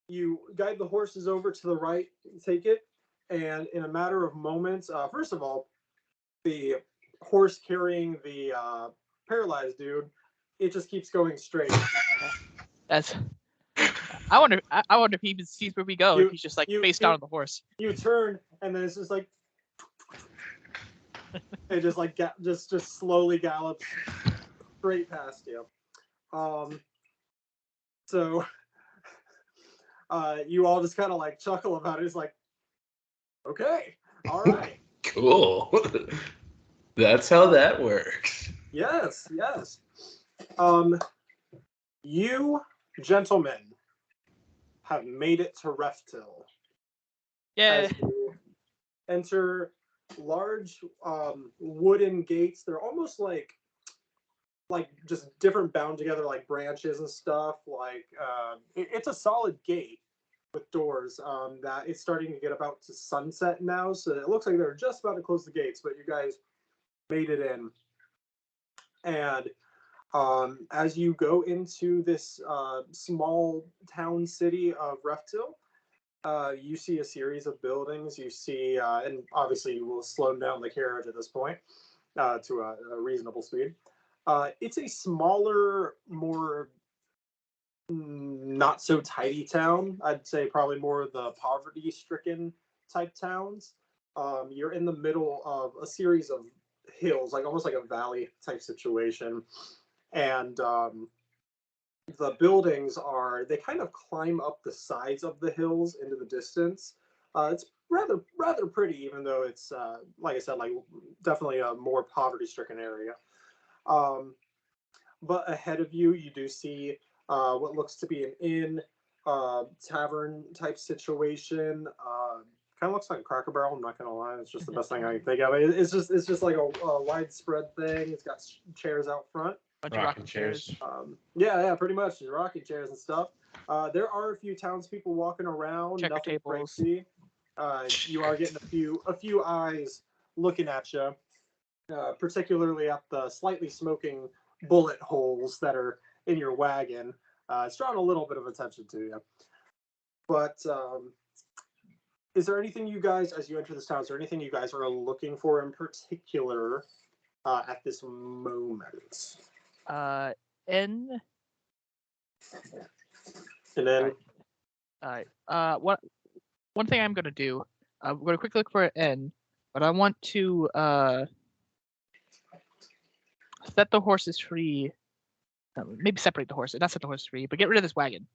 you guide the horses over to the right, take it, and in a matter of moments, first of all, the horse carrying the paralyzed dude, it just keeps going straight. I wonder if he sees where we go. If he's just like face down on the horse. You turn, and then it's just like It just like just slowly gallops straight past you. So you all just kind of like chuckle about it. It's like, okay, all right. Cool. That's how that works. Yes. You gentlemen have made it to Reftil. Yeah. As you enter large wooden gates. They're almost like just different bound together like branches and stuff. Like it's a solid gate with doors. That it's starting to get about to sunset now, so it looks like they're just about to close the gates. But you guys made it in, and as you go into this small town city of Reftil, you see a series of buildings. You see, and obviously you will slow down the carriage at this point to a reasonable speed. It's a smaller, more not so tidy town. I'd say probably more of the poverty-stricken type towns. You're in the middle of a series of hills, like almost like a valley type situation, and the buildings they kind of climb up the sides of the hills into the distance. It's rather pretty, even though it's like I said, like definitely a more poverty-stricken area. But ahead of you, you do see what looks to be an inn, tavern type situation. Kind of looks like a Cracker Barrel. I'm not gonna lie, it's just the best thing I can think of. It's just like a widespread thing. It's got chairs out front. Bunch of rocking chairs. Yeah, pretty much rocking chairs and stuff. There are a few townspeople walking around. Checker nothing tables. crazy. You are getting a few eyes looking at you, particularly at the slightly smoking bullet holes that are in your wagon. It's drawing a little bit of attention to you. But is there anything you guys, as you enter this town, is there anything you guys are looking for in particular at this moment? N. And then, one thing I'm gonna do, I'm gonna quickly look for an N, but I want to set the horses free. Maybe separate the horses, not set the horses free, but get rid of this wagon,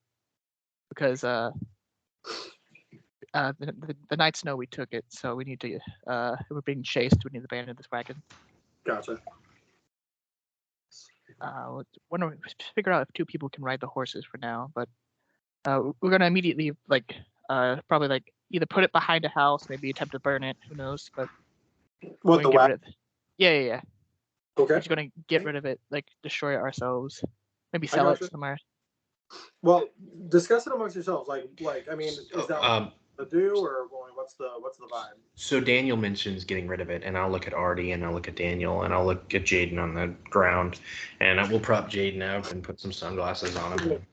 because the nights know we took it, so we need to. If we're being chased, we need to abandon this wagon. gotcha. Want to figure out if two people can ride the horses for now, but we're gonna immediately probably like either put it behind a house, maybe attempt to burn it. Who knows? But What, the wagon? Yeah. Okay. We're just gonna get rid of it, like destroy it ourselves. Maybe sell it somewhere. Well, discuss it amongst yourselves. Like I mean, is that the do, or what's the vibe? So Daniel mentions getting rid of it, and I'll look at Artie, and I'll look at Daniel, and I'll look at Jaden on the ground, and I will prop Jaden up and put some sunglasses on him.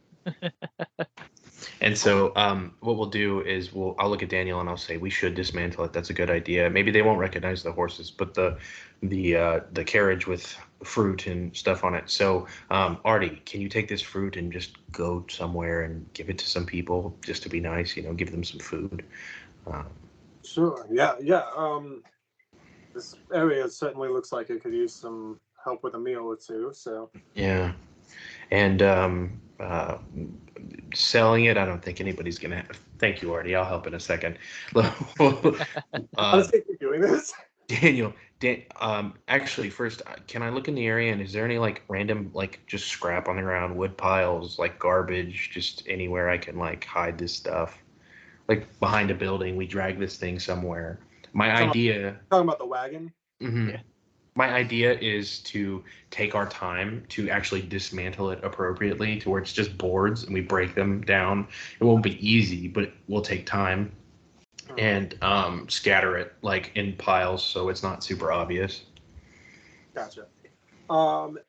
And so what we'll do is I'll look at Daniel and I'll say we should dismantle it. That's a good idea. Maybe they won't recognize the horses, but the carriage with fruit and stuff on it. So Artie, can you take this fruit and just go somewhere and give it to some people just to be nice? Give them some food. Sure. Yeah. This area certainly looks like it could use some help with a meal or two. So yeah, and selling it, I don't think anybody's gonna. Thank you, Artie. I'll help in a second. Honestly, you're doing this. Daniel, actually, first, can I look in the area and is there any like random like just scrap on the ground, wood piles, like garbage, just anywhere I can like hide this stuff? Like behind a building, we drag this thing somewhere. Talking about the wagon. Mm-hmm. Yeah. My idea is to take our time to actually dismantle it appropriately to where it's just boards and we break them down. It won't be easy, but it will take time. And scatter it like in piles so it's not super obvious. Gotcha.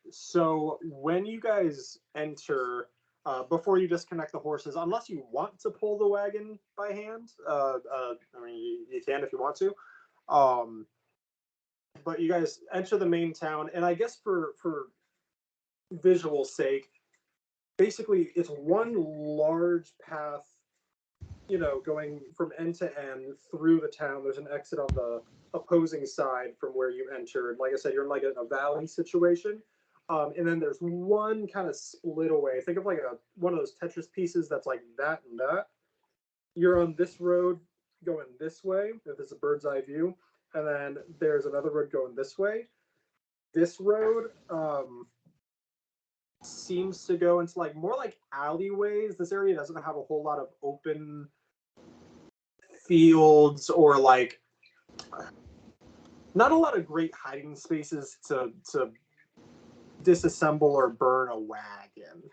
So when you guys enter, before you disconnect the horses, unless you want to pull the wagon by hand, I mean you can if you want to. But you guys enter the main town, and I guess for visual sake, basically it's one large path going from end to end through the town. There's an exit on the opposing side from where you entered. Like I said, you're in like a valley situation. And then there's one kind of split away. Think of like one of those Tetris pieces that's like that and that. You're on this road going this way, if it's a bird's eye view. And then there's another road going this way. This road seems to go into like more like alleyways. This area doesn't have a whole lot of open fields or like not a lot of great hiding spaces to disassemble or burn a wagon.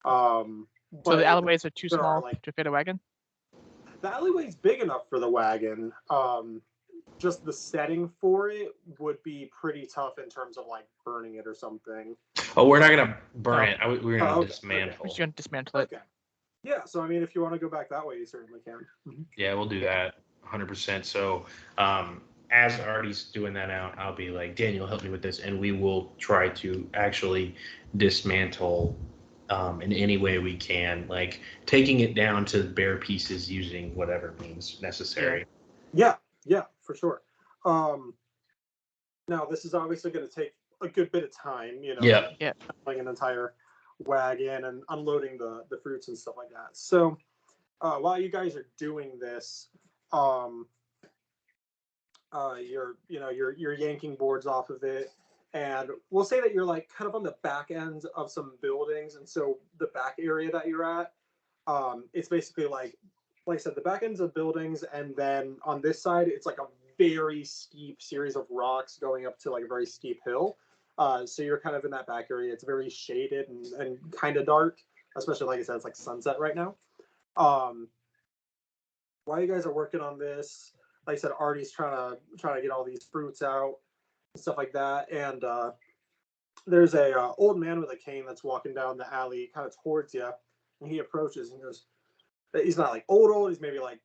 So the alleyways are too small like, to fit a wagon? The alleyway's big enough for the wagon. Just the setting for it would be pretty tough in terms of like burning it or something. Oh, we're not gonna burn it. We're gonna dismantle. We're just gonna dismantle it. Okay. Yeah. So I mean, if you want to go back that way, you certainly can. Mm-hmm. Yeah, we'll do that 100%. So, as Artie's doing that out, I'll be like, Daniel, help me with this, and we will try to actually dismantle in any way we can, like taking it down to bare pieces using whatever means necessary. Yeah, for sure. Now this is obviously going to take a good bit of time, Yeah. like an entire wagon and unloading the fruits and stuff like that. So while you guys are doing this, you're yanking boards off of it, and we'll say that you're like kind of on the back end of some buildings, and so the back area that you're at, it's basically like I said, the back ends of buildings, and then on this side, it's like a very steep series of rocks going up to like a very steep hill. So you're kind of in that back area. It's very shaded and kind of dark, especially like I said, it's like sunset right now. While you guys are working on this, like I said, Artie's trying to get all these fruits out and stuff like that. And there's a old man with a cane that's walking down the alley, kind of towards you, and he approaches and goes. He's not like old. He's maybe like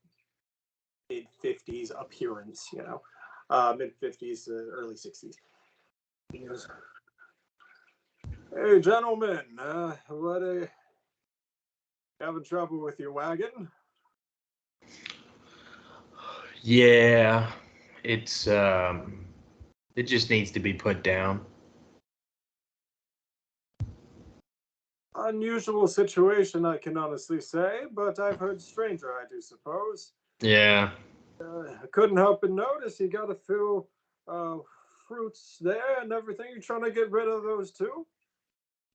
mid-50s appearance, mid-50s to early 60s. He goes, "Hey, gentlemen, what having trouble with your wagon?" Yeah, it's it just needs to be put down. Unusual situation, I can honestly say, but I've heard stranger, I do suppose. Yeah. I couldn't help but notice you got a few fruits there and everything. You trying to get rid of those too?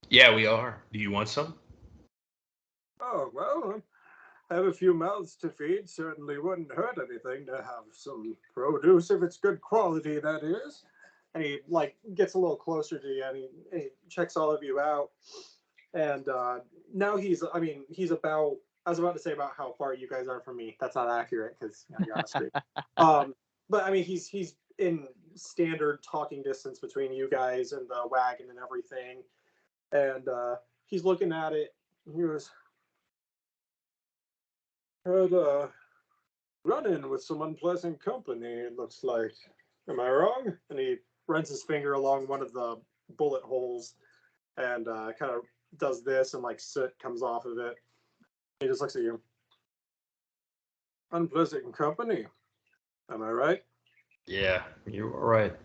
Yeah, we are. Do you want some? Oh, well, have a few mouths to feed. Certainly wouldn't hurt anything to have some produce if it's good quality, that is. And he like gets a little closer to you, and he checks all of you out. And now he's about. I was about to say about how far you guys are from me. That's not accurate because you're on a screen. But I mean, he's in standard talking distance between you guys and the wagon and everything. And he's looking at it. And he goes, "Had run in with some unpleasant company, it looks like. Am I wrong?" And he runs his finger along one of the bullet holes and kind of does this, and like soot comes off of it. He just looks at you. "Unpleasant company. Am I right?" Yeah, you are right.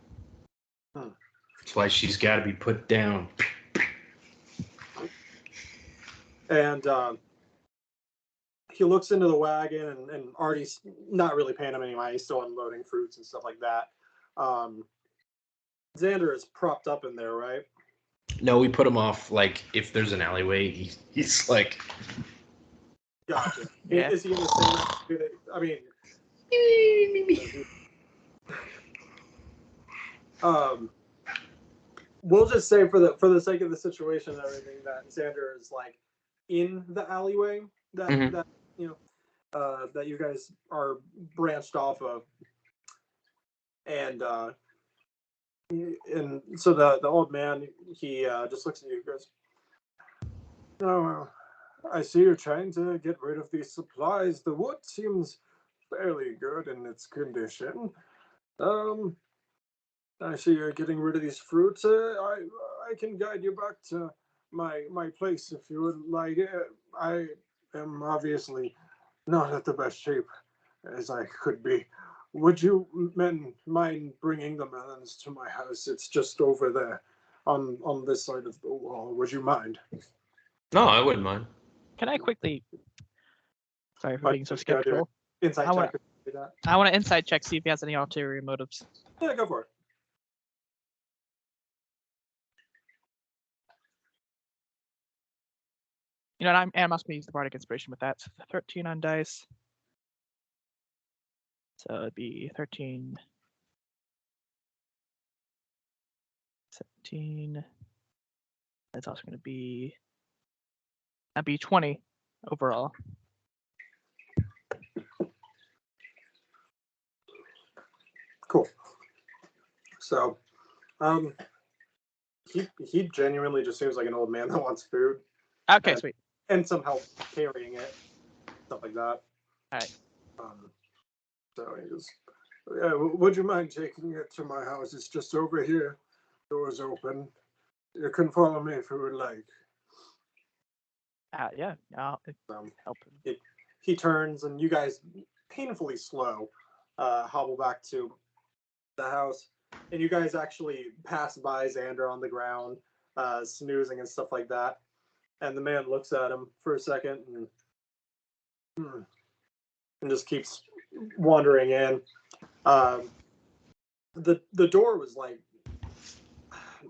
Hmm. That's why she's got to be put down. And he looks into the wagon, and Artie's not really paying him any mind. He's still unloading fruits and stuff like that. Xander is propped up in there, right? No, we put him off. Like, if there's an alleyway, he's like. Gotcha. Yeah. Is he in the same? I mean. We'll just say for the sake of the situation and everything that Xander is like in the alleyway that that that you guys are branched off of, and so the old man, he just looks at you and goes, "Oh, I see you're trying to get rid of these supplies. The wood seems fairly good in its condition. I see you're getting rid of these fruits. I can guide you back to my place if you would like. I am obviously not at the best shape as I could be. Would you men mind bringing the melons to my house? It's just over there on this side of the wall. Would you mind? No, I wouldn't mind. Can I quickly? Sorry for I being so just gotta do skeptical. Insight I wanna- check. Do that. I want to insight check, see if he has any ulterior motives. Yeah, go for it. You know, and I'm also gonna use the bardic inspiration with that. So 13 on dice. So it'd be 13, 17. That's also gonna be. That'd be 20 overall. Cool. So, he genuinely just seems like an old man that wants food Okay, And- sweet. and some help carrying it, stuff like that. Alright. So he goes, yeah, would you mind taking it to my house? It's just over here. Doors open. You can follow me if you would like. Yeah, I'll help him. He turns, and you guys, painfully slow, hobble back to the house. And you guys actually pass by Xander on the ground, snoozing and stuff like that. And the man looks at him for a second and just keeps wandering in. The door was like,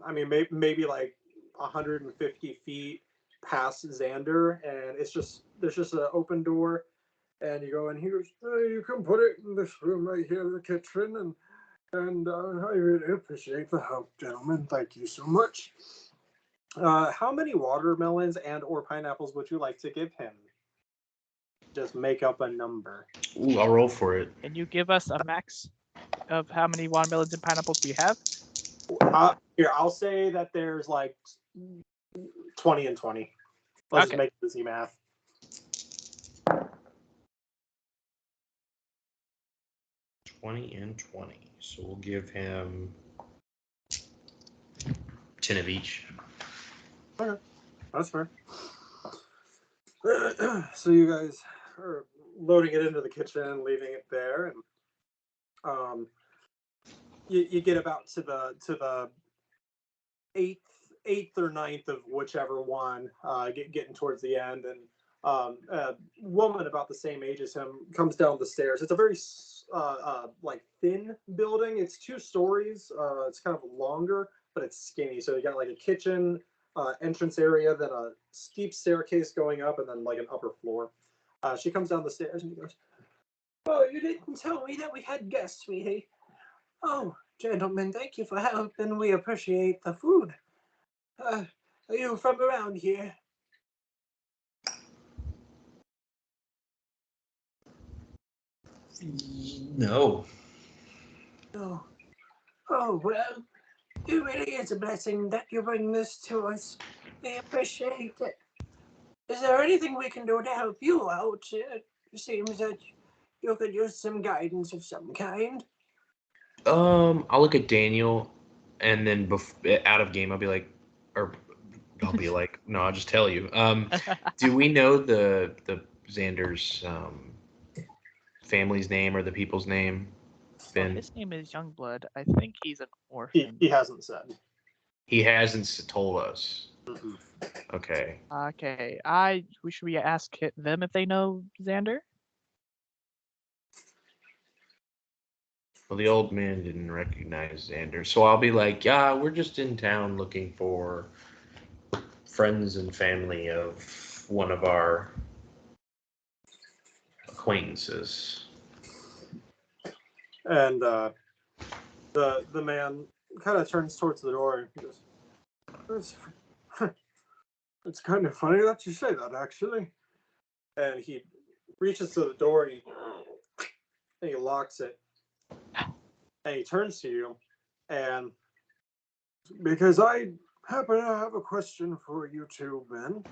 I mean, maybe like 150 feet past Xander, and there's just an open door, and you go in. He goes, you can put it in this room right here, the kitchen, and I really appreciate the help, gentlemen. Thank you so much. How many watermelons and or pineapples would you like to give him? Just make up a number. Ooh, I'll roll for it. Can you give us a max of how many watermelons and pineapples do you have? Here, I'll say that there's like 20 and 20. Let's just make easy math. $20 and $20. So we'll give him 10 of each. Okay, that's fair. So you guys are loading it into the kitchen, leaving it there, and you get about to the eighth or ninth of whichever one, getting towards the end, and a woman about the same age as him comes down the stairs. It's a very like thin building. It's 2 stories. It's kind of longer, but it's skinny. So you got like a kitchen, entrance area, then a steep staircase going up, and then like an upper floor. She comes down the stairs and he goes, "Oh, you didn't tell me that we had guests, sweetie. Oh, gentlemen, thank you for helping. We appreciate the food. Are you from around here?" No. No. Oh, well, it really is a blessing that you bring this to us. We appreciate it. Is there anything we can do to help you out? It seems that you could use some guidance of some kind. I'll look at Daniel, and then out of game, I'll be like, no, I'll just tell you. Do we know the Xander's family's name or the people's name? Well, his name is Youngblood. I think he's an orphan. He hasn't said. He hasn't told us. Mm-hmm. Okay. Okay. Should we ask them if they know Xander? Well, the old man didn't recognize Xander, so I'll be like, yeah, we're just in town looking for friends and family of one of our acquaintances. And the man kind of turns towards the door. He goes, "It's kind of funny that you say that, actually." And he reaches to the door and he locks it. And he turns to you, and because I happen to have a question for you two, men.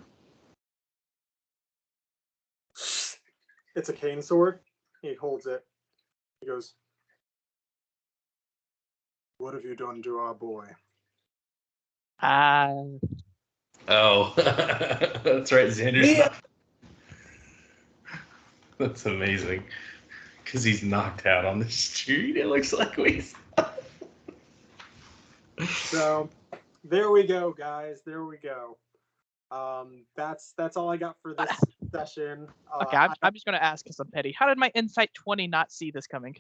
It's a cane sword. He holds it. He goes, "What have you done to our boy?" Oh, that's right. Xander's Yeah. That's amazing. Because he's knocked out on the street. It looks like So there we go, guys. There we go. That's all I got for this session. Okay, I'm just gonna ask because I'm petty. How did my insight 20 not see this coming?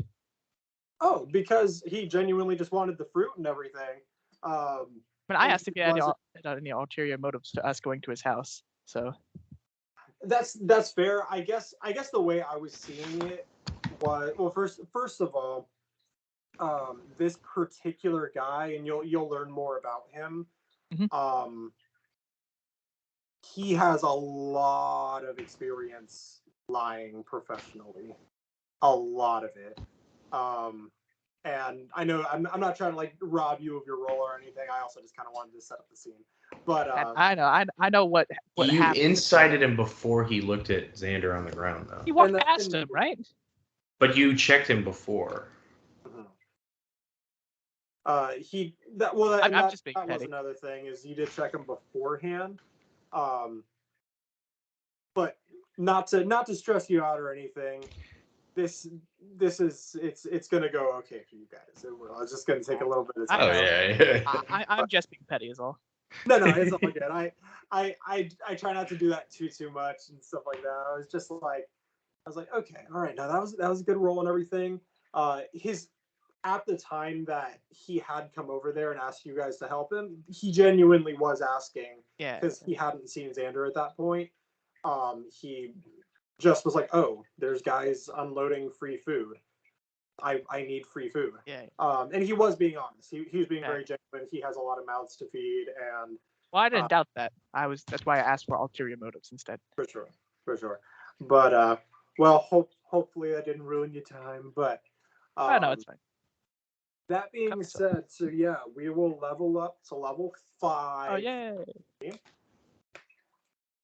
Oh, because he genuinely just wanted the fruit and everything. I mean, I asked if he had any ulterior motives to us going to his house. So that's fair. I guess the way I was seeing it was, well, first of all, this particular guy, and you'll learn more about him. Mm-hmm. He has a lot of experience lying professionally, a lot of it. And I know I'm not trying to like rob you of your role or anything. I also just kind of wanted to set up the scene. But I know what you happened. incited him before he looked at Xander on the ground, though. You walked past him, right? But you checked him before. I'm just being that was petty. another thing, is you did check him beforehand. But not to stress you out or anything. This is it's gonna go okay for you guys. It will. It's just gonna take a little bit of time. Oh yeah. I'm just being petty, is all. No, it's all good. I try not to do that too much and stuff like that. I was like, okay, all right, now that was a good roll and everything. At the time that he had come over there and asked you guys to help him, he genuinely was asking, because he hadn't seen Xander at that point. He just was like, oh, there's guys unloading free food. I need free food. Yeah. And he was being honest. He was being very genuine. He has a lot of mouths to feed, and well, I didn't doubt that. That's why I asked for ulterior motives instead. For sure. But well, hopefully that didn't ruin your time. But no, it's fine. That being said, so yeah, we will level up to level 5. Oh yay!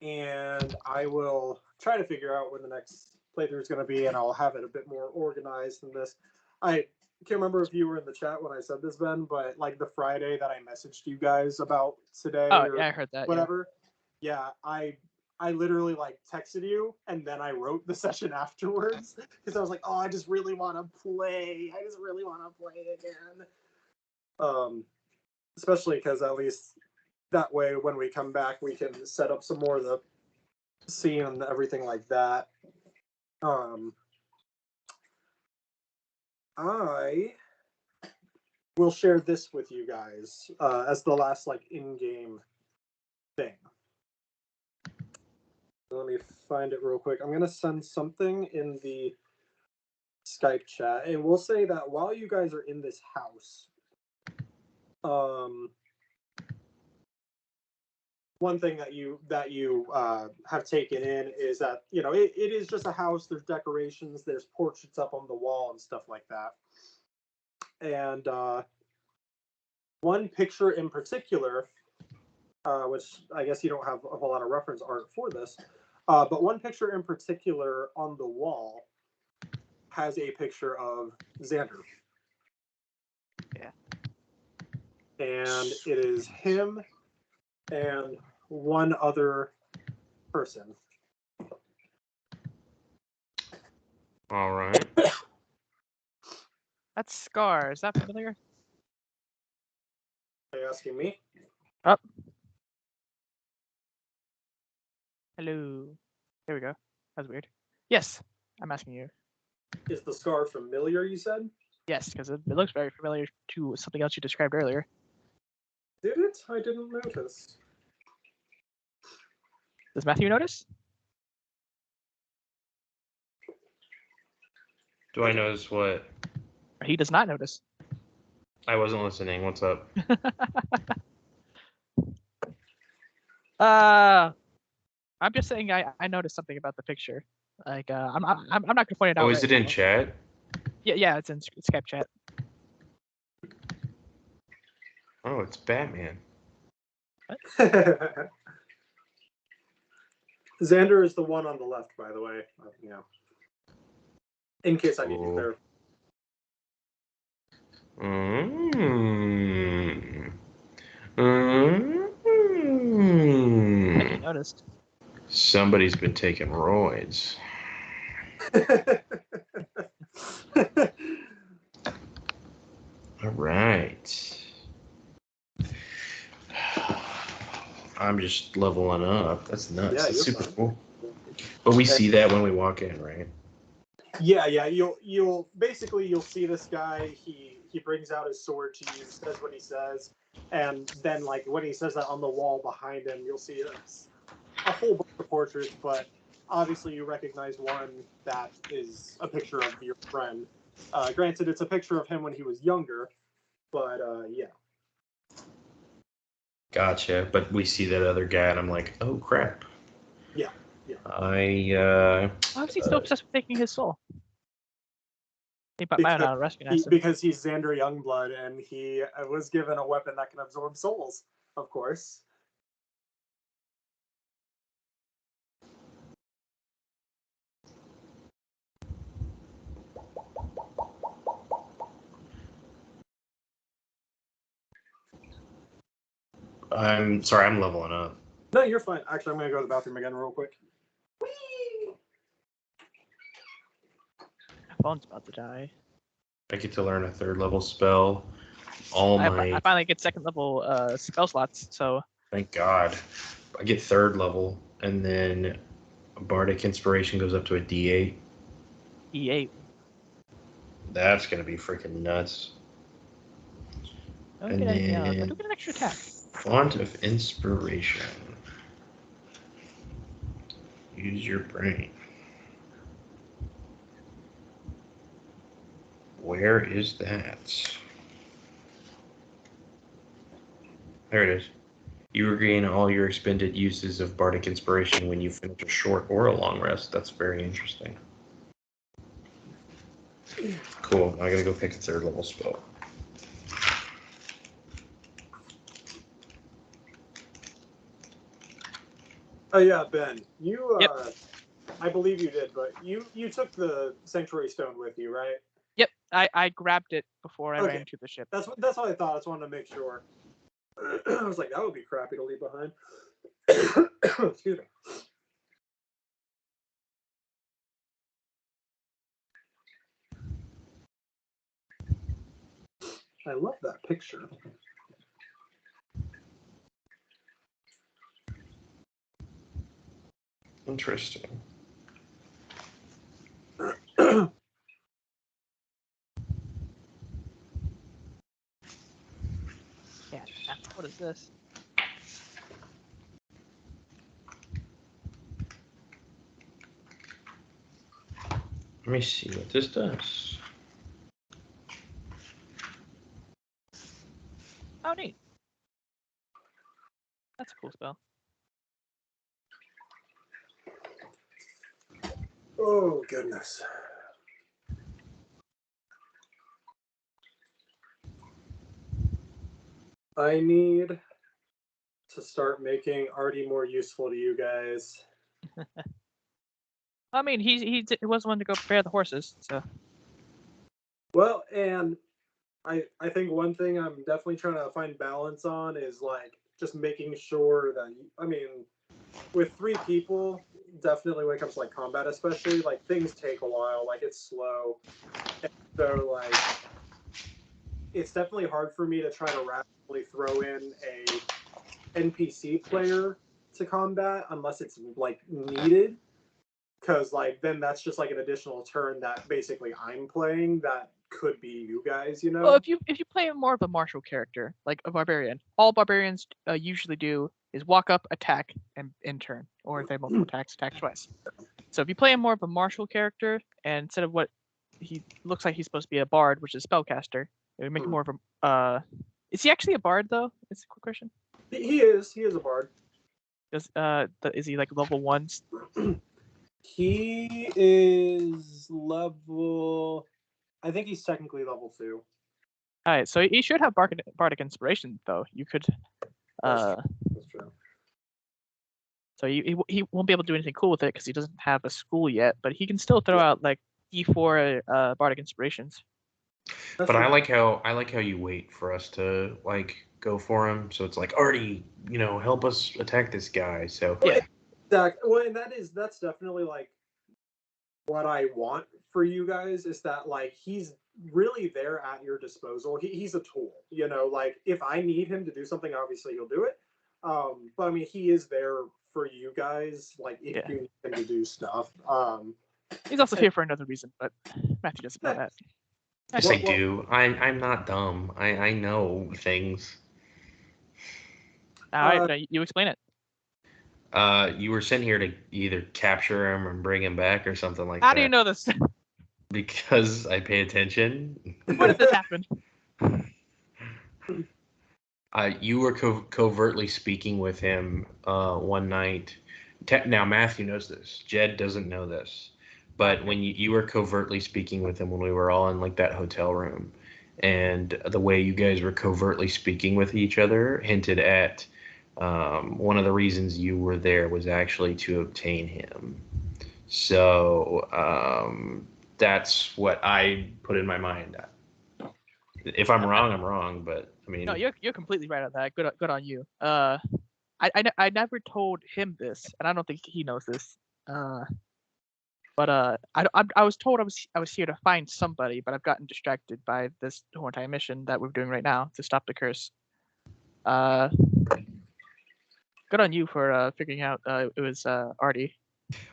And I will try to figure out when the next playthrough is going to be, and I'll have it a bit more organized than this. I can't remember if you were in the chat when I said this, Ben, but like the Friday that I messaged you guys about today, I heard that. Whatever. Yeah, I literally like texted you, and then I wrote the session afterwards because I was like, oh, I just really want to play. I just really want to play again. Especially because at least that way, when we come back, we can set up some more of the scene and everything like that. I will share this with you guys as the last like in-game thing. Let me find it real quick. I'm gonna send something in the Skype chat, and we'll say that while you guys are in this house, one thing that you have taken in is that, you know, it is just a house. There's decorations, there's portraits up on the wall and stuff like that. And one picture in particular, which I guess you don't have a whole lot of reference art for this, but one picture in particular on the wall has a picture of Xander. Yeah. And it is him and one other person. All right. That's Scar. Is that familiar? Are you asking me? Up. Hello. There we go. That's weird. Yes, I'm asking you. Is the scar familiar, you said? Yes, because it looks very familiar to something else you described earlier. Did it? I didn't notice. Does Matthew notice? Do I notice what? He does not notice. I wasn't listening. What's up? I'm just saying I noticed something about the picture. Like I'm not gonna point it out. Oh, is it in chat? Yeah, it's in Skype chat. Oh, it's Batman. Xander is the one on the left, by the way. You know, in case I need to clarify. I noticed. Somebody's been taking roids. All right. I'm just leveling up. That's nuts. Yeah, That's you're super fine. cool. But we see that when we walk in, right? Yeah. You'll basically you'll see this guy. He brings out his sword to you, says what he says, and then like when he says that on the wall behind him, you'll see a whole bunch of portraits. But obviously, you recognize one that is a picture of your friend. Granted, it's a picture of him when he was younger, but yeah. Gotcha. But we see that other guy, and I'm like, oh crap. Yeah. I Why was he so obsessed with taking his soul? He might not recognize him. Because he's Xander Youngblood, and he was given a weapon that can absorb souls, of course. I'm sorry. I'm leveling up. No, you're fine. Actually, I'm going to go to the bathroom again real quick. My phone's about to die. I get to learn a 3rd level spell. I finally get 2nd level spell slots, so Thank God. I get 3rd level, and then Bardic Inspiration goes up to a D8. E8. That's gonna be freaking nuts. Don't And get anything else. I then do get an extra attack. Font of Inspiration. Use your brain. Where is that? There it is. You regain all your expended uses of Bardic Inspiration when you finish a short or a long rest. That's very interesting. Cool. I gotta go pick a 3rd level spell. Oh yeah, Ben. You Yep. I believe you did, but you took the Sanctuary Stone with you, right? Yep, I grabbed it before I ran to the ship. That's what I thought. I just wanted to make sure. I was like, that would be crappy to leave behind. Excuse me. I love that picture. Interesting. Yeah. What is this? Let me see what this does. Oh, neat. That's a cool spell. Oh goodness. I need to start making Artie more useful to you guys. I mean, he was one to go prepare the horses, so. Well, and I think one thing I'm definitely trying to find balance on is like just making sure that with 3 people, definitely when it comes to like combat, especially like things take a while, like it's slow, and so like it's definitely hard for me to try to rapidly throw in a NPC player to combat unless it's like needed, because like then that's just like an additional turn that basically I'm playing that could be you guys, you know. Well, if you play more of a martial character, like a barbarian, all barbarians usually do is walk up, attack, and turn, or if they have multiple attacks, attack twice. So if you play more of a martial character, and instead of what he looks like he's supposed to be a bard, which is spellcaster, it would make him more of a. Is he actually a bard though? It's a quick question. He is a bard. Does is he like level 1? He is level. I think he's technically level 2. All right, so he should have bardic inspiration though. You could. That's true. So he won't be able to do anything cool with it because he doesn't have a school yet, but he can still throw out like D4 bardic inspirations. That's But true. I like how you wait for us to like go for him. So it's like, Artie, help us attack this guy. So Yeah. Well, and that's definitely like what I want for you guys is that, like, he's really there at your disposal. He's a tool, you know, like, if I need him to do something, obviously he'll do it. But I mean, he is there for you guys, like, if Yeah. you need him to do stuff. He's also here for another reason, but Matthew doesn't know that. Yes, I do. I'm not dumb. I know things. All right, now you explain it. You were sent here to either capture him or bring him back or something like How that. do you know this? Because I pay attention. When did this happen? You were covertly speaking with him one night. Now Matthew knows this. Jed doesn't know this. But when you were covertly speaking with him when we were all in like that hotel room, and the way you guys were covertly speaking with each other hinted at one of the reasons you were there was actually to obtain him. So that's what I put in my mind. If I'm wrong, I'm wrong. But I mean, No, you're completely right on that. Good on you. I never told him this, and I don't think he knows this. But I was told I was here to find somebody, but I've gotten distracted by this whole entire mission that we're doing right now to stop the curse. Good on you for figuring out it was Artie.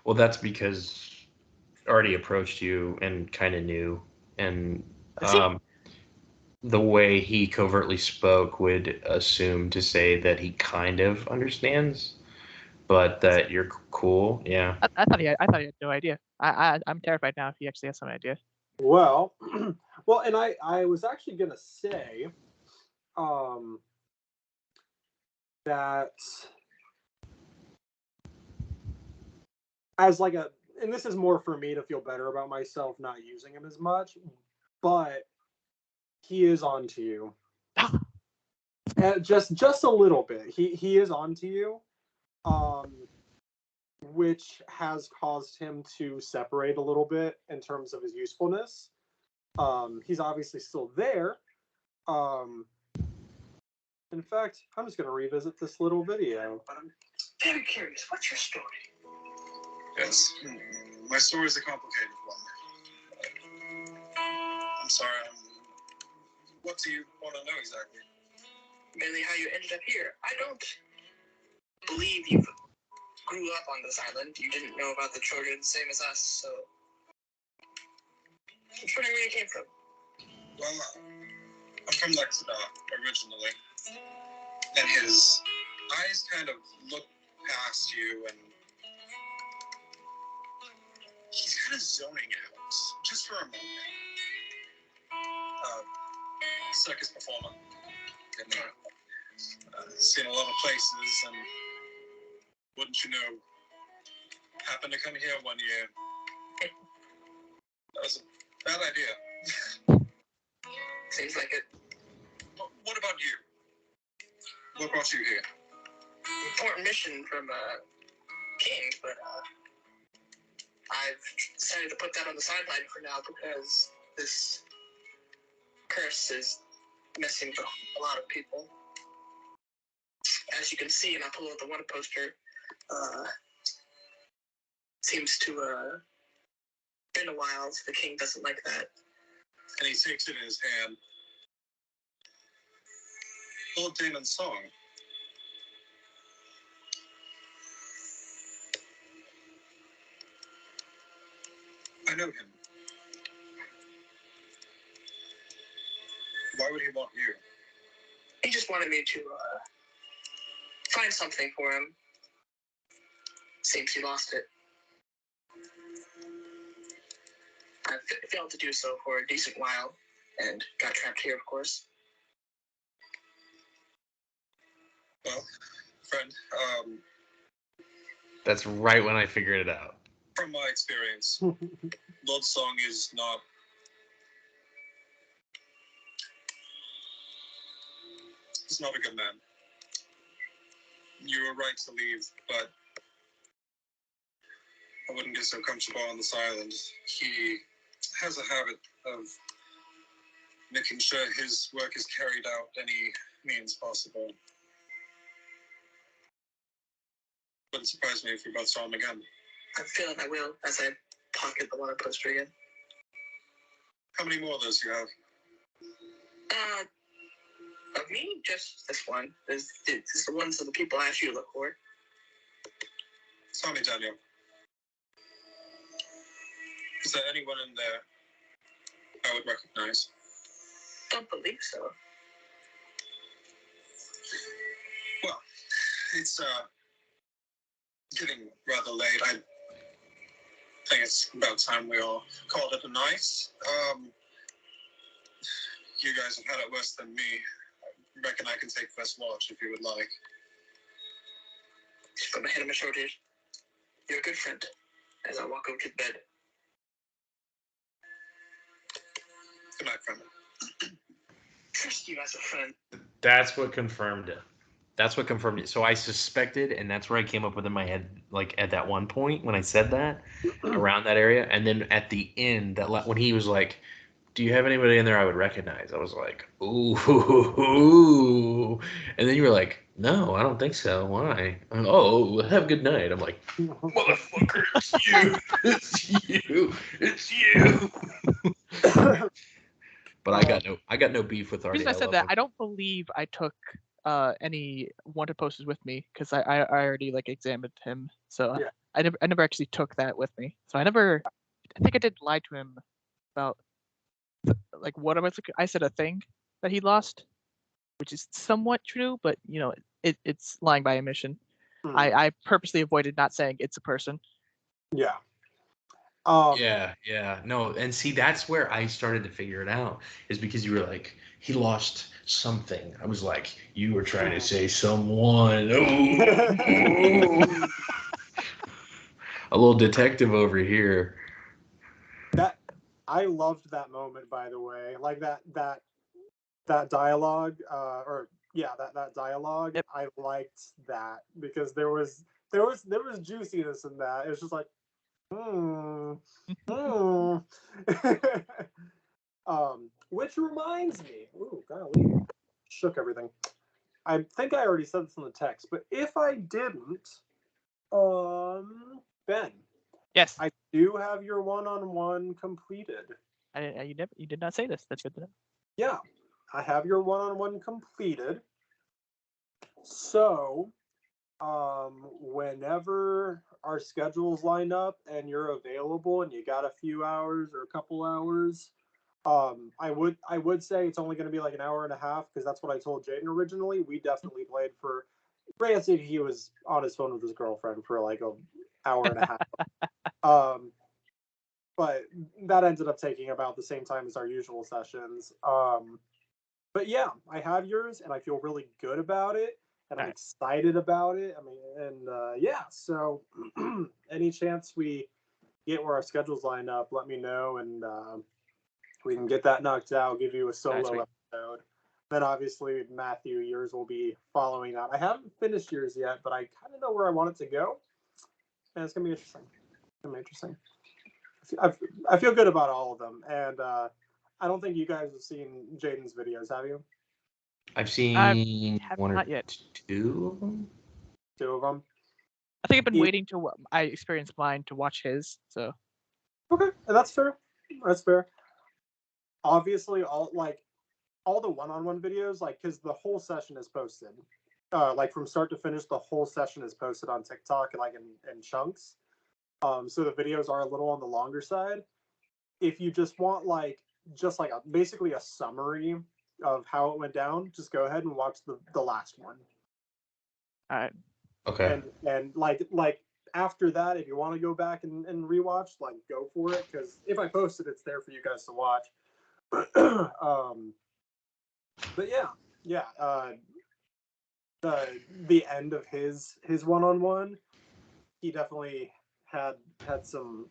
well, that's because Artie approached you and kind of knew, and the way he covertly spoke would assume to say that he kind of understands, but that you're cool. Yeah. I thought he had no idea. I'm terrified now if he actually has some idea. Well, well, and I was actually gonna say, that as like and this is more for me to feel better about myself not using him as much, but he is on to you. just a little bit. He is on to you, which has caused him to separate a little bit in terms of his usefulness. He's obviously still there. In fact, I'm just going to revisit this little video. But I'm very curious. What's your story? Yes, my story is a complicated one. I'm sorry. What do you want to know exactly? Mainly how you ended up here. I don't believe you grew up on this island. You didn't know about the children, same as us, so I'm wondering where you came from. Well, I'm from Lexington originally, and his eyes kind of look past you, and he's kind of zoning out, just for a moment. Circus performer. And, seen a lot of places, and wouldn't you know, happened to come here one year. That was a bad idea. Seems like it. What about you? What brought you here? Important mission from King, but I've decided to put that on the sideline for now because this curse is messing with a lot of people. As you can see, and I'll pull out the one poster, seems to been a while, so the king doesn't like that. And he takes it in his hand. Old Damon's song. I know him. Why would he want you? He just wanted me to find something for him. Seems he lost it. I failed to do so for a decent while, and got trapped here, of course. Well, friend, That's right when I figured it out. from my experience, Lord's song is not... He's not a good man. You were right to leave, but I wouldn't get so comfortable on this island. He has a habit of making sure his work is carried out any means possible. Wouldn't surprise me if we both saw him again. I feel like I will, as I pocket the one I posted again. How many more of those do you have? Of me, just this one. This is the ones that the people ask you to look for. Tell me, Daniel. Is there anyone in there I would recognize? Don't believe so. Well, it's getting rather late. I think it's about time we all called it a night. You guys have had it worse than me. I reckon I can take first watch if you would like. Just put my hand on my shoulders. You're a good friend. As I walk over to the bed. Good night, friend. Trust you as a friend. That's what confirmed it. That's what confirmed it. So I suspected, and that's where I came up with in my head, like at that one point when I said that, around that area, and then at the end, when he was like, "Do you have anybody in there I would recognize?" I was like, "Ooh," and then you were like, "No, I don't think so. Why?" Oh, have a good night. I'm like, "Motherfucker, it's you, it's you." But I got no beef with The Artie. reason I said love that, him. I don't believe I took any wanted posters with me because I already like examined him, so Yeah. I never actually took that with me. So I think I did lie to him about like what I was looking. I said a thing that he lost, which is somewhat true, but you know it's lying by omission. Hmm. I purposely avoided not saying it's a person. Yeah. Yeah, no, and see, that's where I started to figure it out, is because you were like, he lost something. I was like, you were trying to say someone. Oh, a little detective over here. That I loved that moment, by the way. Like that dialogue, that dialogue. Yep. I liked that because there was juiciness in that. It was just like, which reminds me, ooh, golly, shook everything. I think I already said this in the text, but if I didn't, Ben, Yes, I do have your one-on-one completed. you did not say this. That's good to know. Yeah, I have your one-on-one completed. So, whenever our schedules line up and you're available and you got a few hours or a couple hours, I would say it's only going to be like an hour and a half because that's what I told Jaden originally. We definitely played for. Granted, he was on his phone with his girlfriend for like an hour and a half. But that ended up taking about the same time as our usual sessions. But yeah, I have yours, and I feel really good about it, and I'm excited about it. I mean, and yeah, so any chance we get where our schedules line up, let me know, and we can get that knocked out. Give you a solo episode. Then obviously, Matthew, yours will be following up. I haven't finished yours yet, but I kind of know where I want it to go, and it's gonna be interesting. It's gonna be interesting. I feel good about all of them, and I don't think you guys have seen Jaden's videos, have you? I've seen have one or not yet. two of them. Two of them. I think I've been waiting to I experienced mine to watch his. So okay, that's fair. That's fair. Obviously, all the one-on-one videos, like because the whole session is posted, like from start to finish, the whole session is posted on TikTok and like in chunks. So the videos are a little on the longer side. If you just want basically a summary of how it went down, just go ahead and watch the last one. all right. Okay. And like after that, if you want to go back and rewatch, like go for it, because if I post it, it's there for you guys to watch. But yeah, the end of his one-on-one, he definitely had some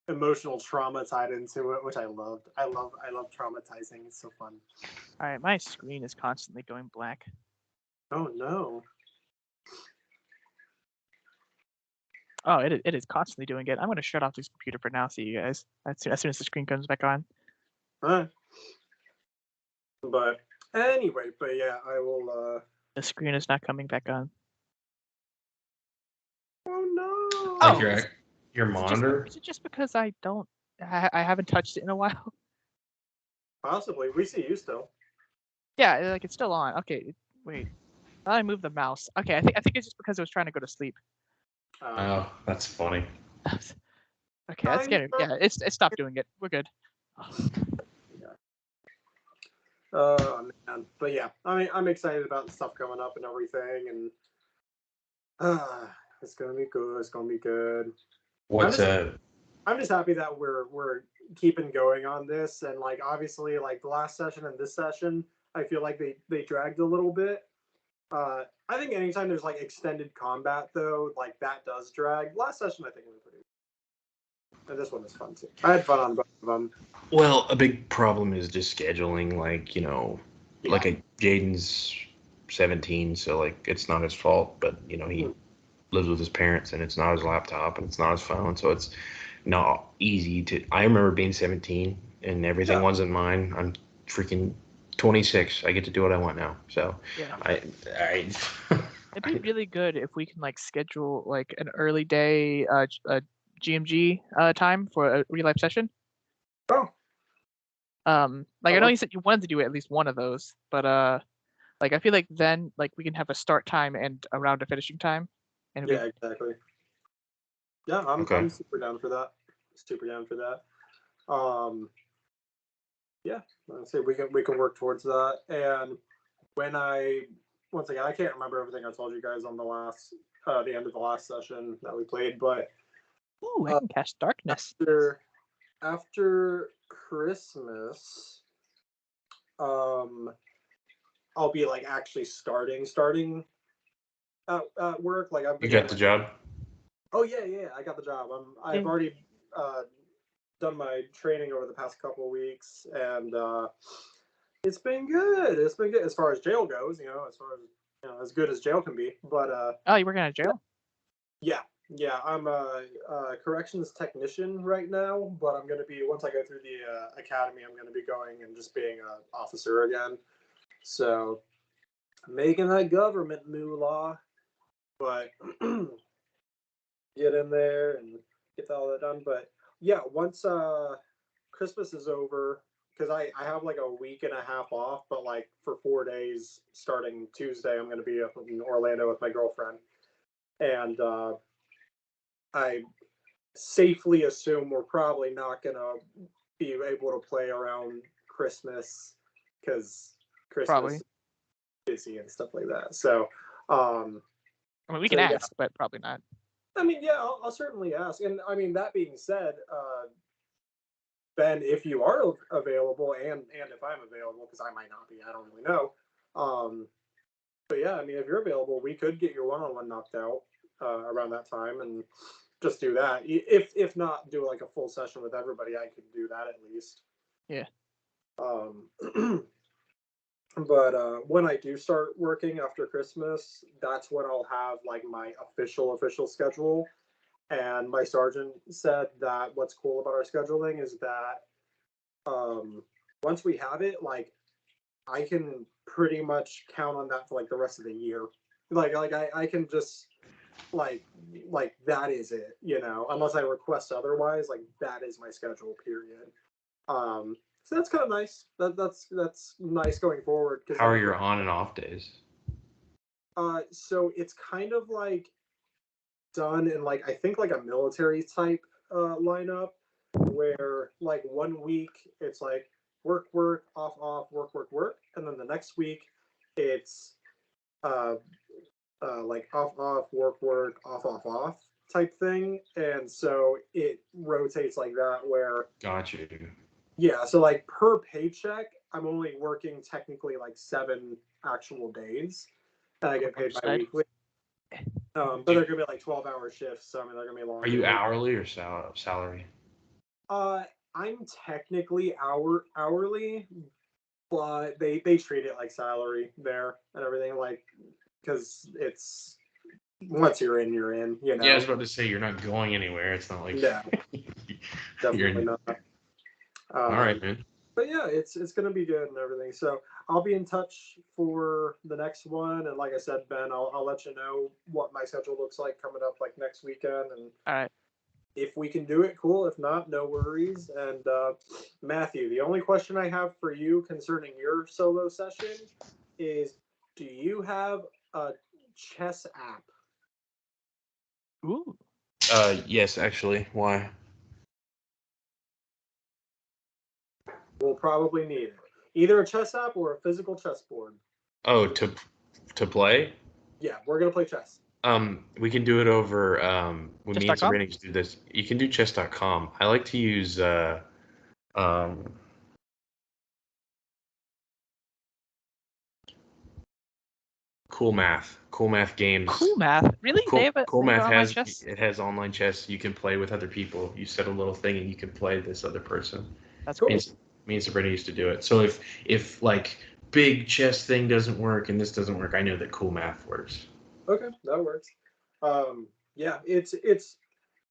emotional trauma tied into it, which I loved. I love traumatizing. It's so fun. All right, my screen is constantly going black. Oh no. Oh, it is constantly doing it. I'm going to shut off this computer for now. See you guys as soon as the screen comes back on. But anyway, but yeah, I will. The screen is not coming back on. Oh no. Oh, Correct. Your monitor? Is it just because I haven't touched it in a while? Possibly. We see you still. Yeah, like it's still on. Okay, wait. I moved the mouse. Okay, I think it's just because I was trying to go to sleep. Oh, that's funny. Okay, that's getting it stopped doing it. We're good. Oh man, but yeah, I mean, I'm excited about the stuff coming up and everything, and it's gonna be good. It's gonna be good. What's I'm just happy that we're keeping going on this, and like obviously, like the last session and this session, I feel like they dragged a little bit. I think anytime there's like extended combat though, like that does drag. Last session I think was pretty. And this one was fun too. I had fun on both of them. Well, a big problem is just scheduling. Like, you know, like Jaden's 17, so like it's not his fault, but you know he lives with his parents, and it's not his laptop, and it's not his phone, so it's not easy to. I remember being 17, and everything wasn't mine. I'm freaking 26. I get to do what I want now. So Yeah. It'd be really good if we can like schedule like an early day GMG time for a real life session. Oh. Like I know you said you wanted to do at least one of those, but like I feel like then like we can have a start time and around a finishing time. And yeah, exactly. Yeah, I'm super down for that. Super down for that. Yeah, let's see. We can work towards that. And when once again, I can't remember everything I told you guys on the end of the last session that we played, but I can cast darkness. After Christmas, I'll be like actually starting at work. Like You got the job? Oh yeah, I got the job. I've already done my training over the past couple of weeks, and it's been good. It's been good as far as jail goes. You know, as far as as good as jail can be. But oh, you working at jail? Yeah. I'm a corrections technician right now, but I'm going to be once I go through the academy, I'm going to be going and just being an officer again. So making that government moolah, but get in there and get all that done. But yeah, once Christmas is over, because I have like a week and a half off, but like for 4 days starting Tuesday, I'm going to be up in Orlando with my girlfriend, and I safely assume we're probably not going to be able to play around Christmas because Christmas is busy and stuff like that. So, I mean, we can ask, but probably not. I mean, yeah, I'll certainly ask. And I mean, that being said, Ben, if you are available and if I'm available, because I might not be, I don't really know. But yeah, I mean, if you're available, we could get your one-on-one knocked out around that time and just do that. If not, do like a full session with everybody, I could do that at least. Yeah. But when I do start working after Christmas, that's when I'll have like my official schedule. And my sergeant said that what's cool about our scheduling is that once we have it, like I can pretty much count on that for like the rest of the year. Like I can just like that is it, you know, unless I request otherwise, like that is my schedule, period. So that's kind of nice. That's nice going forward. How are your on and off days? So it's kind of like done in like I think like a military type lineup where like 1 week it's like work off work, and then the next week it's like off work off type thing, and so it rotates like that where Got you. Yeah, so like per paycheck I'm only working technically like 7 actual days and I get paid bi-weekly. But they're gonna be like 12-hour shifts, so I mean they're gonna be long. Are you hourly or salary? I'm technically hourly, but they treat it like salary there and everything, like because it's once you're in, you know. Yeah, I was about to say you're not going anywhere. It's not like definitely not. All right, man. But yeah, it's gonna be good and everything. So I'll be in touch for the next one, and like I said, Ben, I'll let you know what my schedule looks like coming up like next weekend. And all right. if we can do it, cool. If not, no worries. And Matthew, the only question I have for you concerning your solo session is, do you have a chess app? Ooh. Yes, actually. Why? We'll probably need it. Either a chess app or a physical chessboard. Oh, to play? Yeah, we're gonna play chess. We can do it over when me and Chess.com? Sabrina used to do this. You can do chess.com. I like to use Cool Math Games. Cool Math. Really? Cool, They have Cool they have Math online has chess? it has online chess. You can play with other people. You set a little thing and you can play this other person. That's Cool. cool. Me and Sabrina used to do it. So if like big chess thing doesn't work and this doesn't work, I know that Cool Math works. Okay, that works. Yeah, it's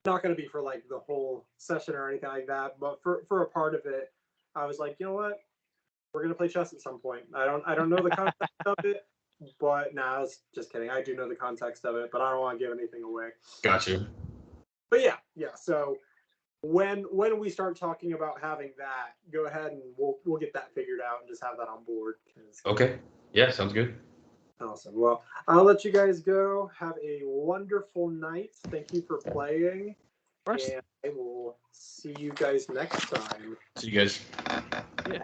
not going to be for like the whole session or anything like that, but for a part of it, I was like, you know what, we're going to play chess at some point. I don't know the context of it, but I was just kidding. I do know the context of it, but I don't want to give anything away. Gotcha. But yeah. So when we start talking about having that, go ahead and we'll get that figured out and just have that on board. Okay. Yeah, sounds good. Awesome. Well, I'll let you guys go. Have a wonderful night. Thank you for playing. Of course. And I will see you guys next time. See you guys. Yeah.